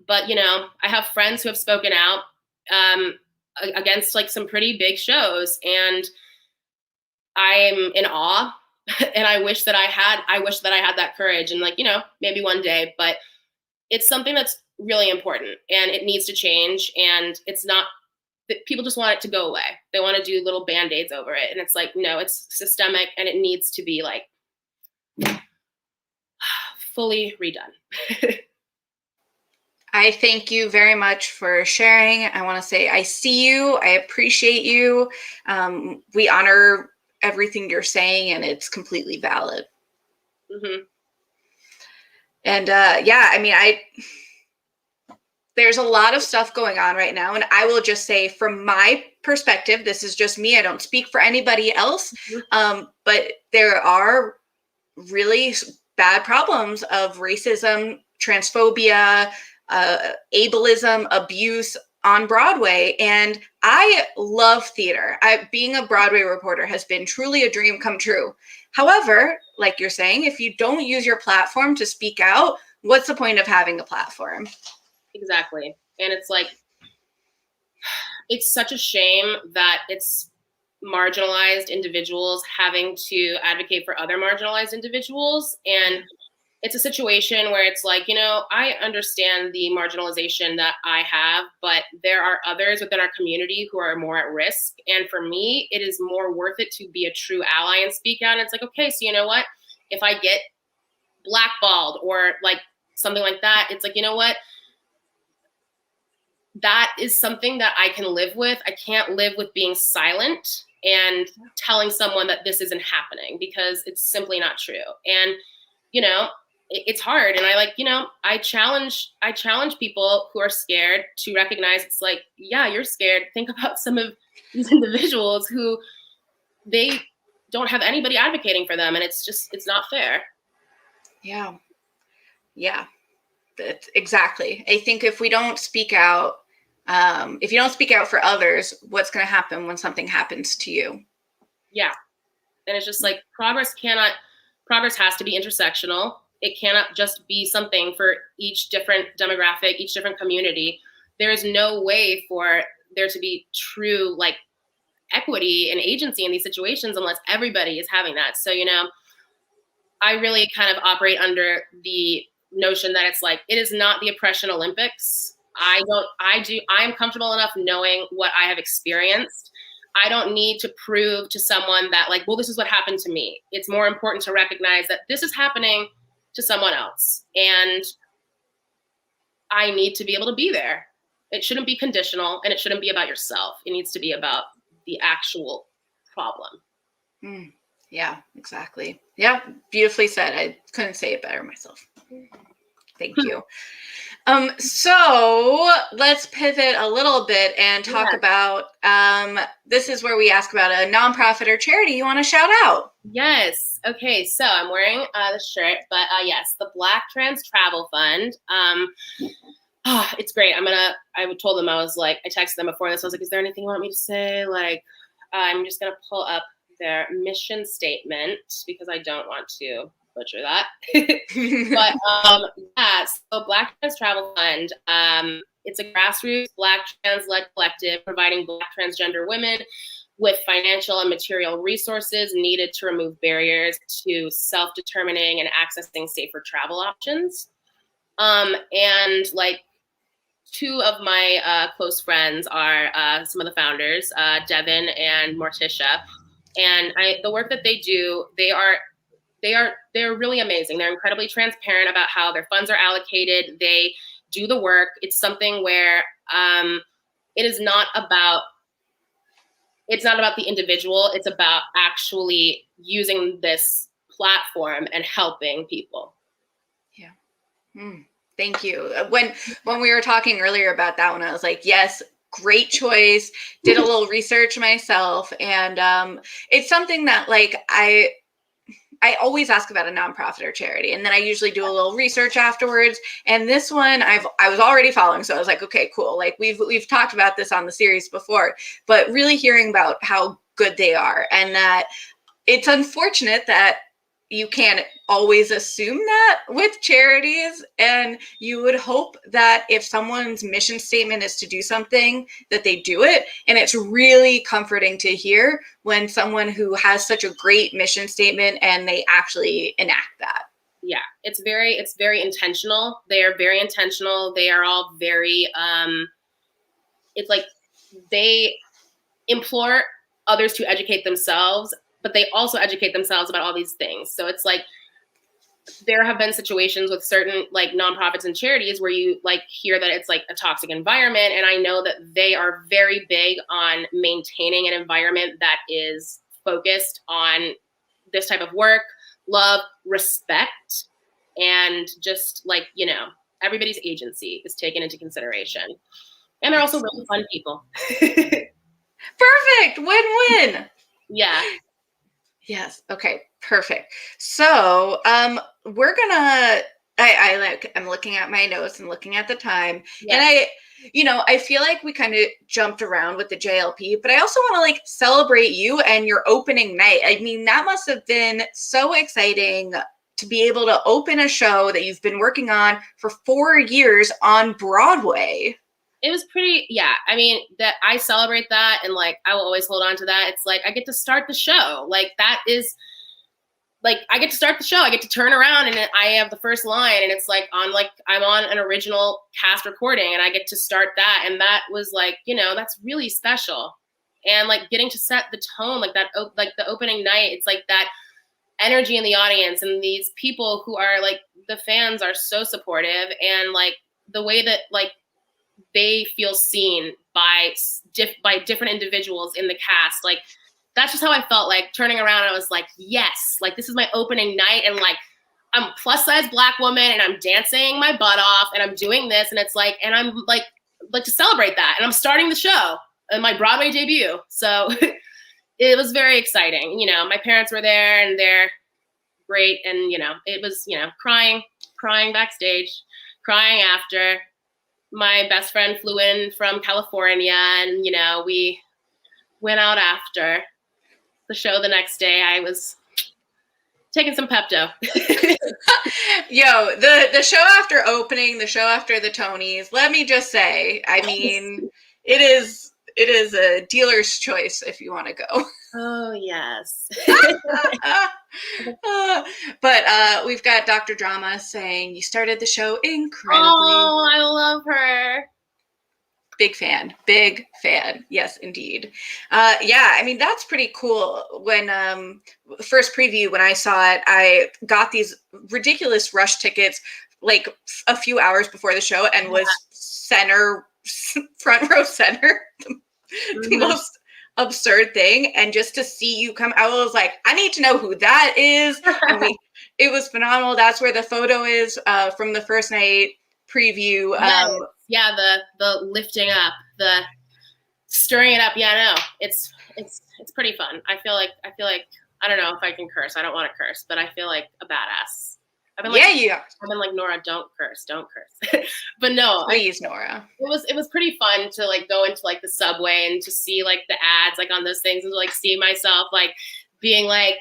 Speaker 2: But you know, I have friends who have spoken out against like some pretty big shows, and I'm in awe. And I wish that I had that courage, and like, you know, maybe one day, but it's something that's really important, and it needs to change. And it's not that people just want it to go away. They want to do little band-aids over it. And it's like, no, it's systemic, and it needs to be like fully redone.
Speaker 1: I thank you very much for sharing. I want to say I see you. I appreciate you. We honor everything you're saying, and it's completely valid.
Speaker 2: Mm-hmm.
Speaker 1: And yeah, I mean, there's a lot of stuff going on right now. And I will just say, from my perspective, this is just me. I don't speak for anybody else. Mm-hmm. But there are really bad problems of racism, transphobia, ableism, abuse on Broadway. And I love theater. Being a Broadway reporter has been truly a dream come true. However, like you're saying, if you don't use your platform to speak out, what's the point of having a platform?
Speaker 2: Exactly. And it's like, it's such a shame that it's marginalized individuals having to advocate for other marginalized individuals. And it's a situation where it's like, you know, I understand the marginalization that I have, but there are others within our community who are more at risk. And for me, it is more worth it to be a true ally and speak out. And it's like, okay, so you know what? If I get blackballed or like something like that, it's like, you know what? That is something that I can live with. I can't live with being silent and telling someone that this isn't happening, because it's simply not true. And, you know, it's hard. And I like, you know, I challenge people who are scared to recognize it's like, yeah, you're scared. Think about some of these individuals who they don't have anybody advocating for them. And it's just, it's not fair.
Speaker 1: Yeah. Yeah, that's exactly. I think if we don't speak out, if you don't speak out for others, what's going to happen when something happens to you?
Speaker 2: Yeah. And it's just like, progress has to be intersectional. It cannot just be something for each different demographic, each different community. There is no way for there to be true like equity and agency in these situations unless everybody is having that. So, you know, I really kind of operate under the notion that it's like, it is not the oppression Olympics. I am comfortable enough knowing what I have experienced. I don't need to prove to someone that like, well, this is what happened to me. It's more important to recognize that this is happening to someone else. And I need to be able to be there. It shouldn't be conditional, and it shouldn't be about yourself. It needs to be about the actual problem.
Speaker 1: Yeah, exactly. Yeah, beautifully said. I couldn't say it better myself. Thank you. So let's pivot a little bit and talk about, this is where we ask about a nonprofit or charity you want to shout out.
Speaker 2: Yes. Okay. So I'm wearing the shirt, but yes, the Black Trans Travel Fund. It's great. I told them, I texted them before this. I was like, is there anything you want me to say? Like, I'm just going to pull up their mission statement because I don't want to butcher that. But yeah, so Black Trans Travel Fund, it's a grassroots Black trans-led collective providing Black transgender women with financial and material resources needed to remove barriers to self-determining and accessing safer travel options. And like two of my close friends are some of the founders, Devin and Morticia. And the work that they do, they're really amazing. They're incredibly transparent about how their funds are allocated. They do the work. It's something where it is not about the individual. It's about actually using this platform and helping people.
Speaker 1: Yeah. Thank you. When we were talking earlier about that one, I was like, yes, great choice. Did a little research myself, and it's something that like I always ask about a nonprofit or charity, and then I usually do a little research afterwards. And this one I was already following, so I was like, okay, cool. Like we've talked about this on the series before, but really hearing about how good they are, and that it's unfortunate that you can't always assume that with charities, and you would hope that if someone's mission statement is to do something, that they do it. And it's really comforting to hear when someone who has such a great mission statement and they actually enact that.
Speaker 2: Yeah, it's very intentional. They are very intentional. They are all very it's like they implore others to educate themselves, but they also educate themselves about all these things. So it's like there have been situations with certain like nonprofits and charities where you like hear that it's like a toxic environment. And I know that they are very big on maintaining an environment that is focused on this type of work, love, respect, and just like, you know, everybody's agency is taken into consideration. And they're also really fun people.
Speaker 1: Perfect. Win-win.
Speaker 2: Yeah.
Speaker 1: Yes. Okay. Perfect. So, we're gonna. I'm looking at my notes and looking at the time, and I feel like we kind of jumped around with the JLP, but I also want to like celebrate you and your opening night. I mean, that must have been so exciting to be able to open a show that you've been working on for 4 years on Broadway.
Speaker 2: It was pretty, yeah. I mean, that I celebrate that, and like I will always hold on to that. It's like I get to start the show. Like that is like I get to start the show. I get to turn around and I have the first line, and it's like I'm on an original cast recording, and I get to start that, and that was like, you know, that's really special. And like getting to set the tone, like that, like the opening night, it's like that energy in the audience, and these people who are like the fans are so supportive, and like the way that like they feel seen by different individuals in the cast. Like, that's just how I felt. Like turning around, I was like, yes, like this is my opening night. And like, I'm a plus size Black woman and I'm dancing my butt off and I'm doing this. And it's like, and I'm like to celebrate that. And I'm starting the show and my Broadway debut. So it was very exciting. You know, my parents were there and they're great. And, you know, it was, you know, crying backstage, crying after. My best friend flew in from California, and, you know, we went out after the show the next day. I was taking some Pepto.
Speaker 1: Yo, the show after opening, the show after the Tonys, let me just say, I mean, it is a dealer's choice if you want to go.
Speaker 2: Oh, yes.
Speaker 1: But we've got Dr. Drama saying you started the show incredibly.
Speaker 2: Oh, I love her.
Speaker 1: Big fan. Yes, indeed. Yeah, I mean, that's pretty cool. When first preview, when I saw it, I got these ridiculous rush tickets like a few hours before the show and was front row center. The most absurd thing. And just to see you come, I was like, I need to know who that is. And it was phenomenal. That's where the photo is from the first night preview.
Speaker 2: Yeah, the lifting up, the stirring it up. Yeah, no, it's pretty fun. I feel like I don't know if I can curse. I don't want to curse, but I feel like a badass. I've been like, Nora, don't curse. But no,
Speaker 1: please, Nora.
Speaker 2: It was pretty fun to like go into like the subway and to see like the ads like on those things and to like see myself like being like,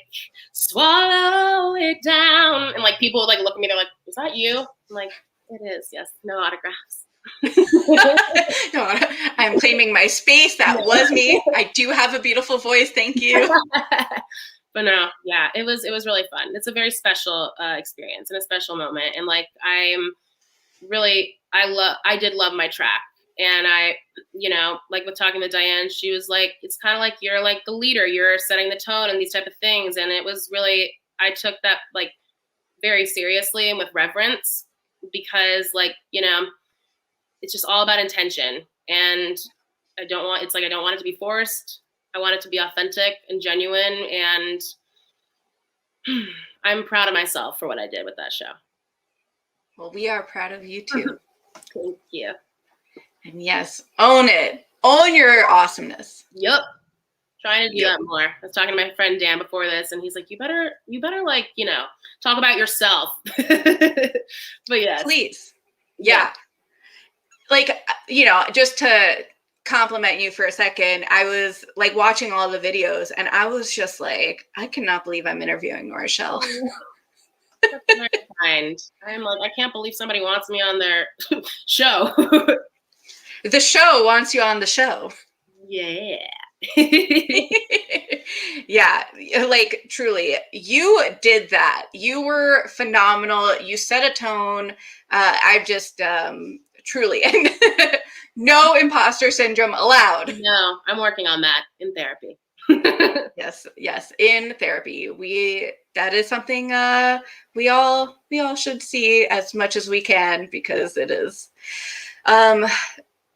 Speaker 2: swallow it down, and like people would like look at me, they're like, is that you? I'm like, it is, yes. No autographs.
Speaker 1: No, I'm claiming my space. That was me. I do have a beautiful voice. Thank you.
Speaker 2: But no, yeah, it was really fun. It's a very special experience and a special moment. And like really, I did love my track. And I, you know, like with talking to Diane, she was like, it's kind of like you're like the leader, you're setting the tone and these type of things. And it was really, I took that like very seriously and with reverence, because like, you know, it's just all about intention. And I don't want it to be forced. I want it to be authentic and genuine. And I'm proud of myself for what I did with that show.
Speaker 1: Well, we are proud of you too.
Speaker 2: Thank you.
Speaker 1: And yes, own it. Own your awesomeness.
Speaker 2: Yep. Trying to do that more. I was talking to my friend Dan before this, and he's like, you better like, you know, talk about yourself. But yes.
Speaker 1: Please. Yeah. Like, you know, just to compliment you for a second, I was like watching all the videos and I was just like, I cannot believe I'm interviewing Nora Schell.
Speaker 2: That's very kind. I'm like, I can't believe somebody wants me on their show.
Speaker 1: The show wants you on the show.
Speaker 2: Yeah.
Speaker 1: Yeah, like truly, you did that. You were phenomenal. You set a tone. I've just truly, no imposter syndrome allowed.
Speaker 2: No, I'm working on that in therapy.
Speaker 1: Yes, in therapy. That is something we all should see as much as we can, because it is. I'm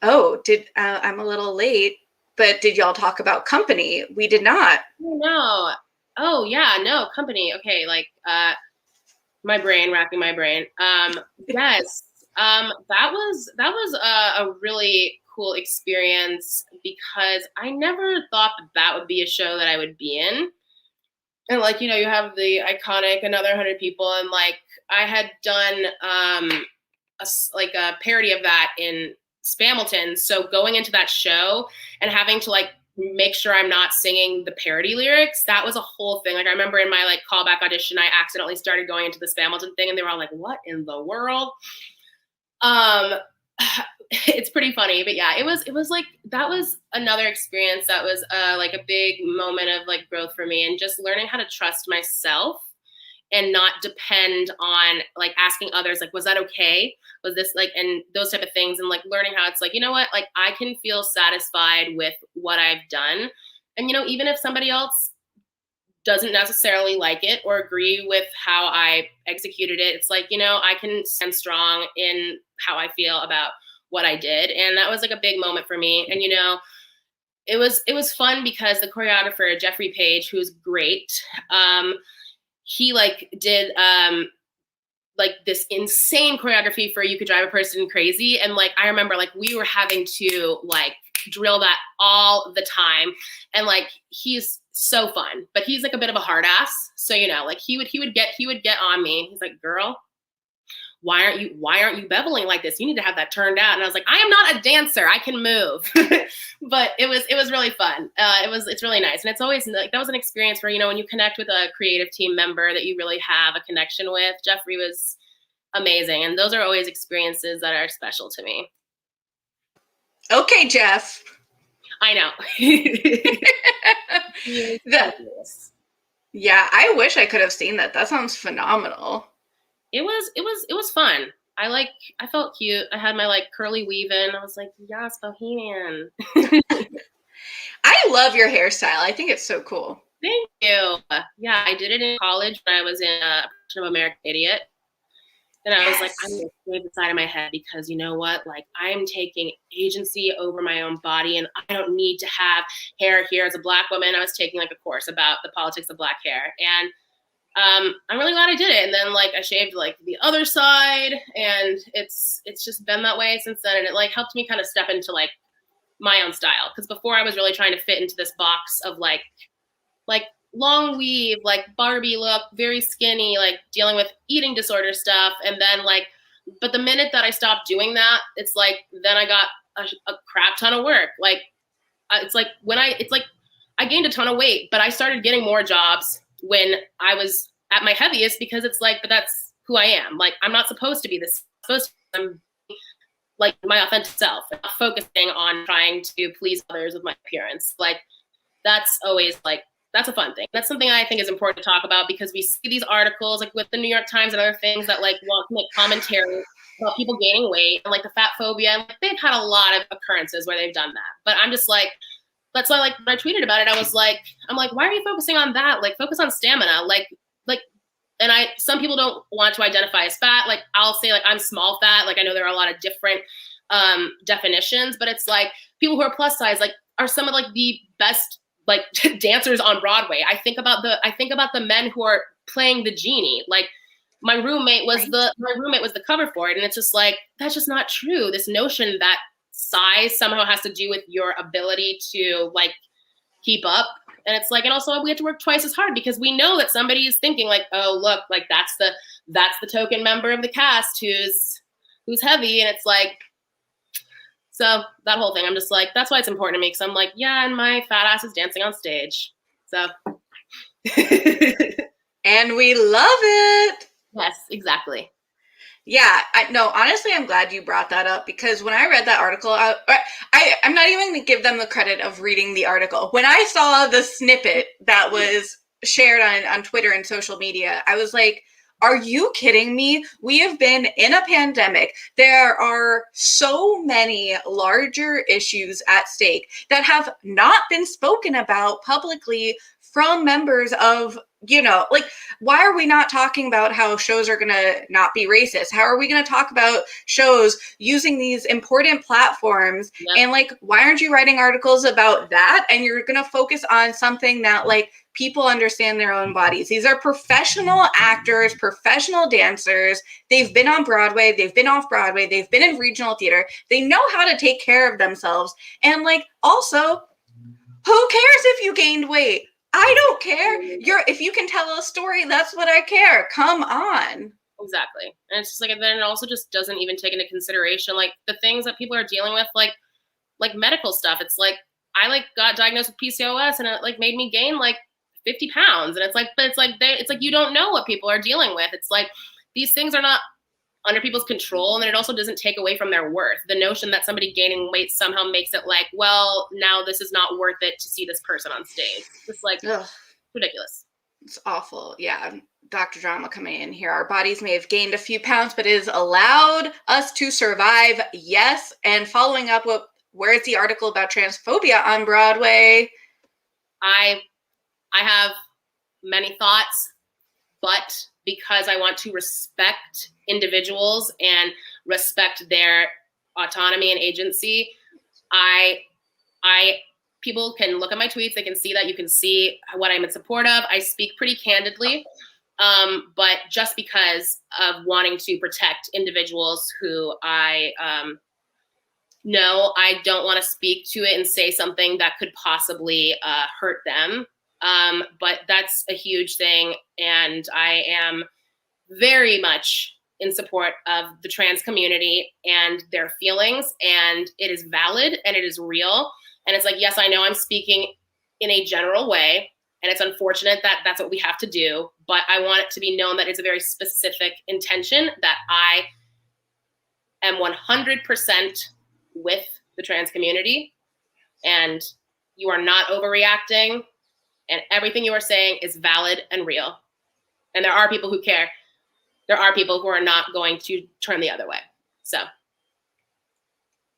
Speaker 1: a little late, but did y'all talk about company? We did not.
Speaker 2: No. Oh yeah, no, company. Okay, like racking my brain. Yes. That was a really cool experience, because I never thought that would be a show that I would be in. And like, you know, you have the iconic Another 100 People, and like I had done a parody of that in SPAMILTON. So going into that show and having to like make sure I'm not singing the parody lyrics, that was a whole thing. Like I remember in my like callback audition, I accidentally started going into the SPAMILTON thing, and they were all like, what in the world? It's pretty funny, but yeah, it was like, that was another experience that was like a big moment of like growth for me, and just learning how to trust myself and not depend on like asking others, like, was that okay? Was this like, and those type of things, and like learning how it's like, you know what, like I can feel satisfied with what I've done. And, you know, even if somebody else doesn't necessarily like it or agree with how I executed it, it's like, you know, I can stand strong in how I feel about what I did. And that was like a big moment for me. And, you know, it was fun because the choreographer, Jeffrey Page, who's great, he like did like this insane choreography for You Could Drive a Person Crazy. And like, I remember like we were having to like drill that all the time. And like, he's so fun, but he's like a bit of a hard ass. So, you know, like he would get on me. He's like, girl, why aren't you beveling like this? You need to have that turned out. And I was like, I am not a dancer. I can move. But it was really fun. It's really nice. And it's always like, that was an experience where, you know, when you connect with a creative team member that you really have a connection with. Jeffrey was amazing. And those are always experiences that are special to me.
Speaker 1: Okay, Jeff.
Speaker 2: I know.
Speaker 1: Yeah, I wish I could have seen that. That sounds phenomenal.
Speaker 2: It was fun. I felt cute. I had my like curly weave in. I was like, yes, bohemian.
Speaker 1: I love your hairstyle. I think it's so cool.
Speaker 2: Thank you. Yeah, I did it in college when I was in Production of American Idiot. And I was like, I'm going to save the side of my head, because you know what? Like, I'm taking agency over my own body, and I don't need to have hair here. As a Black woman, I was taking like a course about the politics of Black hair. And I'm really glad I did it. And then like I shaved like the other side, and it's just been that way since then. And it like helped me kind of step into like my own style. Because before I was really trying to fit into this box of like long weave, like Barbie look, very skinny, like dealing with eating disorder stuff. And then like, but the minute that I stopped doing that, it's like, then I got a crap ton of work. Like, it's like I gained a ton of weight, but I started getting more jobs when I was at my heaviest, because it's like, but that's who I am. Like, I'm not supposed to be this, I'm like my authentic self, not focusing on trying to please others with my appearance. Like, that's always like, that's a fun thing. That's something I think is important to talk about, because we see these articles like with the New York Times and other things that like want to make commentary about people gaining weight and like the fat phobia. And like, they've had a lot of occurrences where they've done that. But I'm just like, that's why, like, when I tweeted about it, I was like, I'm like, why are you focusing on that? Like, focus on stamina. Like, and some people don't want to identify as fat. Like, I'll say, like, I'm small fat. Like, I know there are a lot of different definitions, but it's like people who are plus size, like, are some of like the best like dancers on Broadway. I think about the men who are playing the genie. Like, my roommate was the cover for it, and it's just like, that's just not true. This notion that size somehow has to do with your ability to like keep up, and it's like, and also we have to work twice as hard because we know that somebody is thinking like, oh look, like that's the token member of the cast who's heavy, and it's like, so that whole thing, I'm just like, that's why it's important to me, because I'm like, yeah, and my fat ass is dancing on stage, so.
Speaker 1: And we love it.
Speaker 2: Yes, exactly.
Speaker 1: Yeah, no, honestly, I'm glad you brought that up, because when I read that article, I'm not even going to give them the credit of reading the article. When I saw the snippet that was shared on Twitter and social media, I was like, are you kidding me? We have been in a pandemic. There are so many larger issues at stake that have not been spoken about publicly from members of, you know, like, why are we not talking about how shows are going to not be racist? How are we going to talk about shows using these important platforms? Yep. And like, why aren't you writing articles about that? And you're going to focus on something that like people understand their own bodies. These are professional actors, professional dancers. They've been on Broadway. They've been off Broadway. They've been in regional theater. They know how to take care of themselves. And like, also, who cares if you gained weight? I don't care. If you can tell a story, that's what I care. Come on.
Speaker 2: Exactly. And it's just like, and then it also just doesn't even take into consideration like the things that people are dealing with, like medical stuff. It's like, I like got diagnosed with PCOS, and it like made me gain like 50 pounds. And it's like, but it's like you don't know what people are dealing with. It's like, these things are not under people's control, and then it also doesn't take away from their worth. The notion that somebody gaining weight somehow makes it like, well, now this is not worth it to see this person on stage. It's like, ugh, ridiculous.
Speaker 1: It's awful. Yeah. Dr. Drama coming in here. Our bodies may have gained a few pounds, but it has allowed us to survive. Yes. And following up with, where's the article about transphobia on Broadway?
Speaker 2: I have many thoughts, but because I want to respect individuals and respect their autonomy and agency, people can look at my tweets. They can see that. You can see what I'm in support of. I speak pretty candidly, but just because of wanting to protect individuals who I know, I don't want to speak to it and say something that could possibly hurt them. But that's a huge thing, and I am very much in support of the trans community and their feelings, and it is valid and it is real. And it's like, yes, I know I'm speaking in a general way, and it's unfortunate that that's what we have to do, but I want it to be known that it's a very specific intention, that I am 100% with the trans community, and you are not overreacting, and everything you are saying is valid and real. And there are people who care. There are people who are not going to turn the other way. So.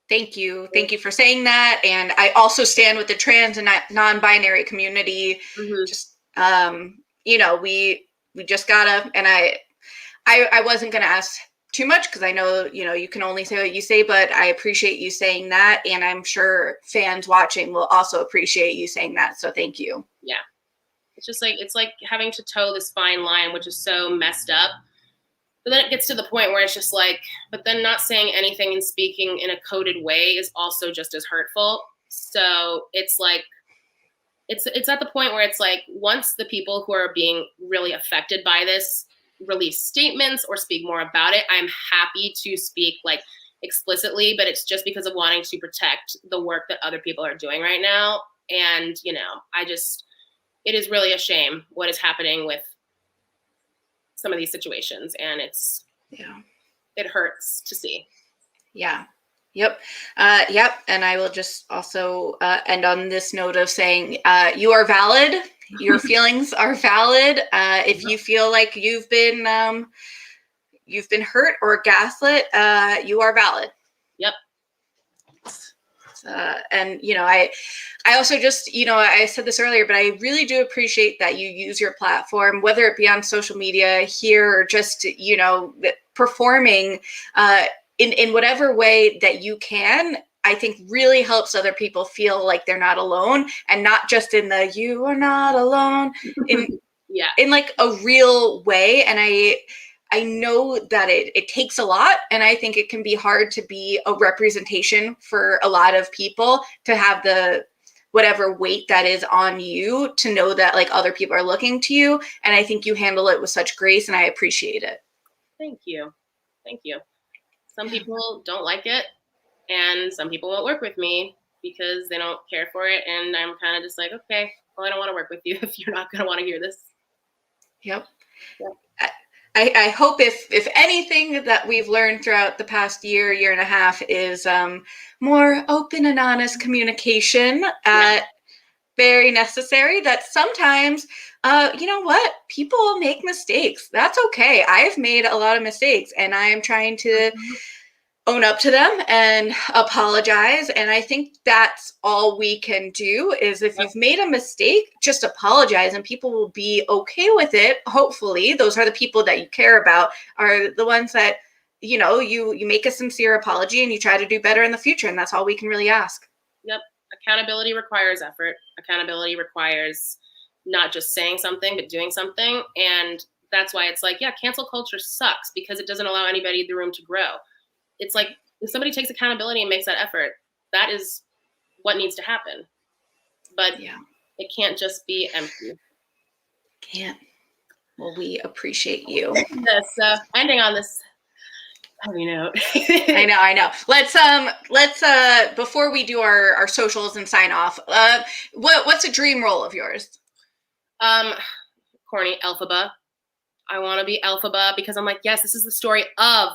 Speaker 1: Thank you. Thank you for saying that. And I also stand with the trans and non-binary community. Mm-hmm. Just, you know, we just gotta, and I wasn't going to ask too much because I know, you know, you can only say what you say, but I appreciate you saying that. And I'm sure fans watching will also appreciate you saying that. So thank you.
Speaker 2: Yeah. It's just like, it's like having to toe this fine line, which is so messed up. But then it gets to the point where it's just like, but then not saying anything and speaking in a coded way is also just as hurtful. So it's like, it's at the point where it's like, once the people who are being really affected by this release statements or speak more about it, I'm happy to speak like explicitly, but it's just because of wanting to protect the work that other people are doing right now. And, you know, it is really a shame what is happening with some of these situations, and it hurts to see.
Speaker 1: Yeah. Yep. Yep. And I will just also end on this note of saying you are valid. Your feelings are valid. If you feel like you've been, you've been hurt or gaslit, you are valid.
Speaker 2: Yep.
Speaker 1: And, you know, I also just, you know, I said this earlier, but I really do appreciate that you use your platform, whether it be on social media here or just, you know, performing in whatever way that you can. I think really helps other people feel like they're not alone, and not just in the "you are not alone" in in like a real way. And I know that it takes a lot, and I think it can be hard to be a representation for a lot of people, to have the whatever weight that is on you, to know that like other people are looking to you. And I think you handle it with such grace, and I appreciate it.
Speaker 2: Thank you. Thank you. Some people don't like it, and some people won't work with me because they don't care for it. And I'm kind of just like, okay, well, I don't want to work with you if you're not going to want to hear this.
Speaker 1: Yep. I hope if anything that we've learned throughout the past year and a half is more open and honest communication, very necessary. That sometimes, you know what, people make mistakes. That's okay. I've made a lot of mistakes, and I am trying to own up to them and apologize. And I think that's all we can do, is if you've made a mistake, just apologize, and people will be okay with it. Hopefully those are the people that you care about, are the ones that, you know, you make a sincere apology and you try to do better in the future. And that's all we can really ask.
Speaker 2: Yep. Accountability requires effort. Accountability requires not just saying something, but doing something. And that's why it's like, yeah, cancel culture sucks, because it doesn't allow anybody the room to grow. It's like, if somebody takes accountability and makes that effort, that is what needs to happen. But it can't just be empty.
Speaker 1: Can't. Well, we appreciate you.
Speaker 2: So ending on this heavy note.
Speaker 1: I know. Let's before we do our socials and sign off, what's a dream role of yours?
Speaker 2: Corny, Elphaba. I want to be Elphaba, because I'm like, yes, this is the story of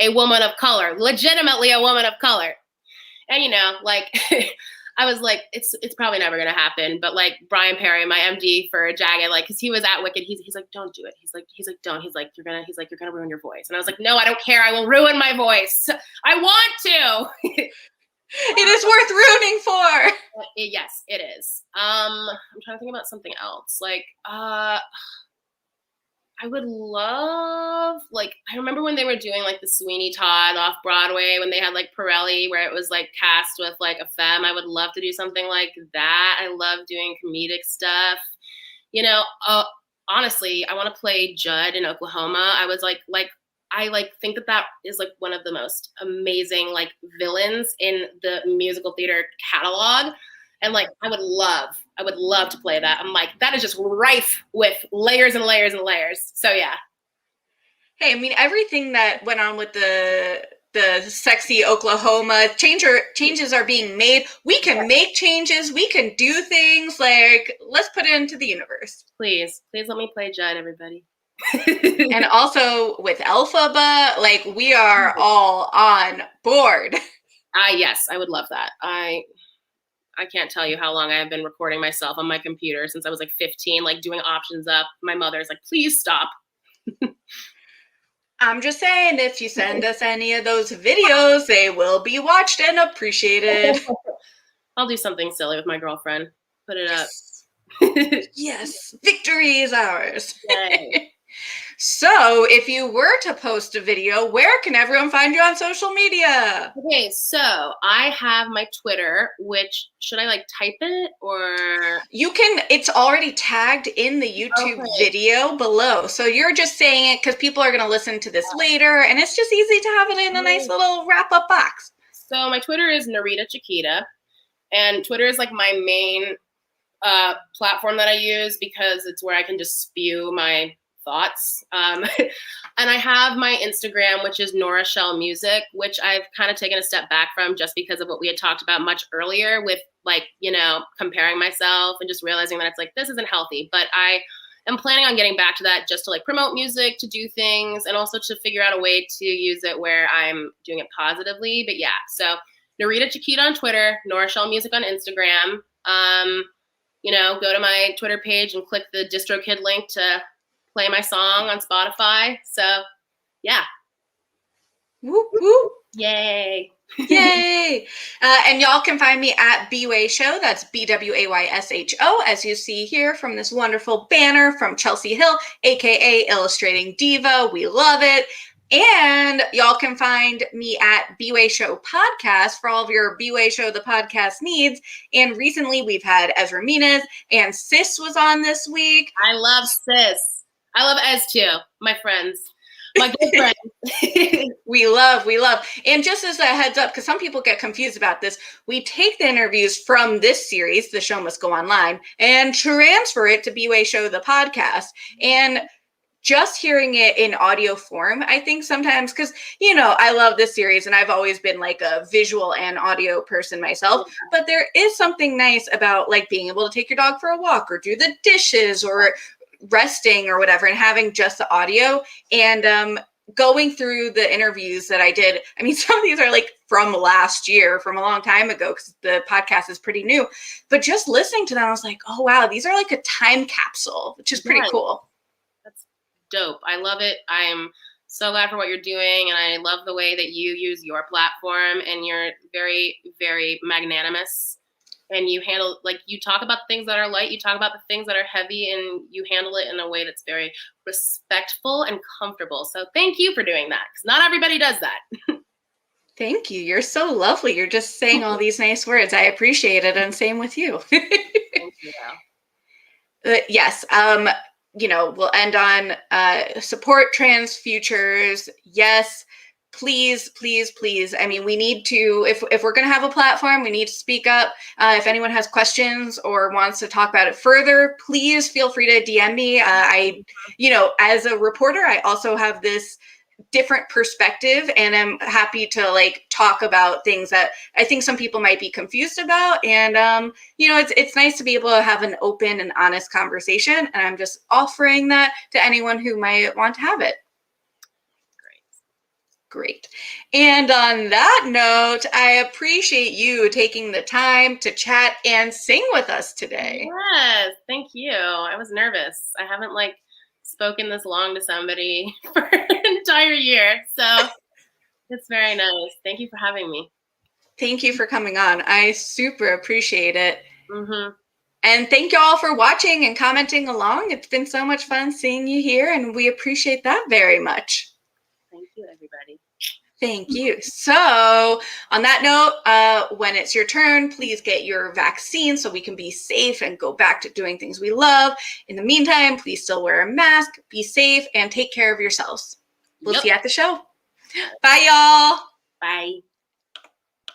Speaker 2: a woman of color, legitimately a woman of color. And, you know, like, I was like, it's probably never going to happen. But like Brian Perry, my MD for Jagged, like, cause he was at Wicked. He's like, don't do it. He's like, don't. He's like, you're going to ruin your voice. And I was like, no, I don't care. I will ruin my voice. I want to.
Speaker 1: It is worth rooting for.
Speaker 2: Yes, it is. I'm trying to think about something else. Like, I would love, like, I remember when they were doing like the Sweeney Todd Off Broadway, when they had like Pirelli, where it was like cast with like a femme. I would love to do something like that. I love doing comedic stuff. You know, honestly, I want to play Judd in Oklahoma. I was like I think that is like one of the most amazing like villains in the musical theater catalog. And like, I would love to play that. I'm like, that is just rife with layers and layers and layers. So yeah.
Speaker 1: Hey, I mean, everything that went on with the sexy Oklahoma changes are being made. We can make changes. We can do things. Like, let's put it into the universe.
Speaker 2: Please let me play Judd, everybody.
Speaker 1: And also with Elphaba, like, we are all on board.
Speaker 2: Yes, I would love that. I can't tell you how long I have been recording myself on my computer since I was like 15, like doing options up. My mother's like, please stop.
Speaker 1: I'm just saying, if you send us any of those videos, they will be watched and appreciated.
Speaker 2: I'll do something silly with my girlfriend. Put it up.
Speaker 1: Yes, victory is ours. So if you were to post a video, where can everyone find you on social media?
Speaker 2: Okay, so I have my Twitter, which, should I like type it, or?
Speaker 1: You can, it's already tagged in the YouTube video below. So you're just saying it because people are going to listen to this later, and it's just easy to have it in a nice little wrap up box.
Speaker 2: So my Twitter is Narita Chiquita, and Twitter is like my main platform that I use, because it's where I can just spew my thoughts. And I have my Instagram, which is Nora Schell Music, which I've kind of taken a step back from, just because of what we had talked about much earlier with, like, you know, comparing myself and just realizing that it's like, this isn't healthy. But I am planning on getting back to that, just to like promote music, to do things, and also to figure out a way to use it where I'm doing it positively. But yeah, so Narita Chiquita on Twitter, Nora Schell Music on Instagram. You know, go to my Twitter page and click the DistroKid link to play my song on Spotify. So yeah,
Speaker 1: Whoop, whoop.
Speaker 2: Yay.
Speaker 1: Yay! And y'all can find me at BWaySHO. That's BWAYSHO, as you see here from this wonderful banner from Chelsea Hill, aka Illustrating Diva. We love it. And y'all can find me at BWaySHO Podcast for all of your BWaySHO the podcast needs. And recently we've had Ezra Minas and Sis was on this week.
Speaker 2: I love Sis. I love Ez too, my friends. My good friends.
Speaker 1: We love. And just as a heads up, because some people get confused about this, we take the interviews from this series, The Show Must Go Online, and transfer it to BWaySHO the podcast. And just hearing it in audio form, I think sometimes, because, you know, I love this series and I've always been like a visual and audio person myself, but there is something nice about like being able to take your dog for a walk or do the dishes or resting or whatever and having just the audio. And going through the interviews that I did, I mean, some of these are like from last year, from a long time ago, because the podcast is pretty new, but just listening to them, I was like, oh wow, these are like a time capsule, which is pretty cool.
Speaker 2: That's dope. I love it. I'm so glad for what you're doing, and I love the way that you use your platform, and you're very, very magnanimous. And you handle, like, you talk about things that are light, you talk about the things that are heavy, and you handle it in a way that's very respectful and comfortable. So thank you for doing that, because not everybody does that.
Speaker 1: Thank you. You're so lovely. You're just saying all these nice words. I appreciate it, and same with you.
Speaker 2: Thank you.
Speaker 1: Yes. You know, we'll end on support trans futures. Yes. Please, please, please. I mean, we need to, if we're going to have a platform, we need to speak up. If anyone has questions or wants to talk about it further, please feel free to DM me. You know, as a reporter, I also have this different perspective, and I'm happy to like talk about things that I think some people might be confused about. And you know, it's nice to be able to have an open and honest conversation, and I'm just offering that to anyone who might want to have it. Great. And on that note, I appreciate you taking the time to chat and sing with us today.
Speaker 2: Yes, thank you. I was nervous. I haven't like spoken this long to somebody for an entire year. So it's very nice. Thank you for having me.
Speaker 1: Thank you for coming on. I super appreciate it.
Speaker 2: Mm-hmm.
Speaker 1: And thank you all for watching and commenting along. It's been so much fun seeing you here, and we appreciate that very much.
Speaker 2: Thank you, everybody.
Speaker 1: Thank you. So on that note, when it's your turn, please get your vaccine so we can be safe and go back to doing things we love. In the meantime, please still wear a mask, be safe, and take care of yourselves. We'll see you at the show. Bye, y'all.
Speaker 2: Bye.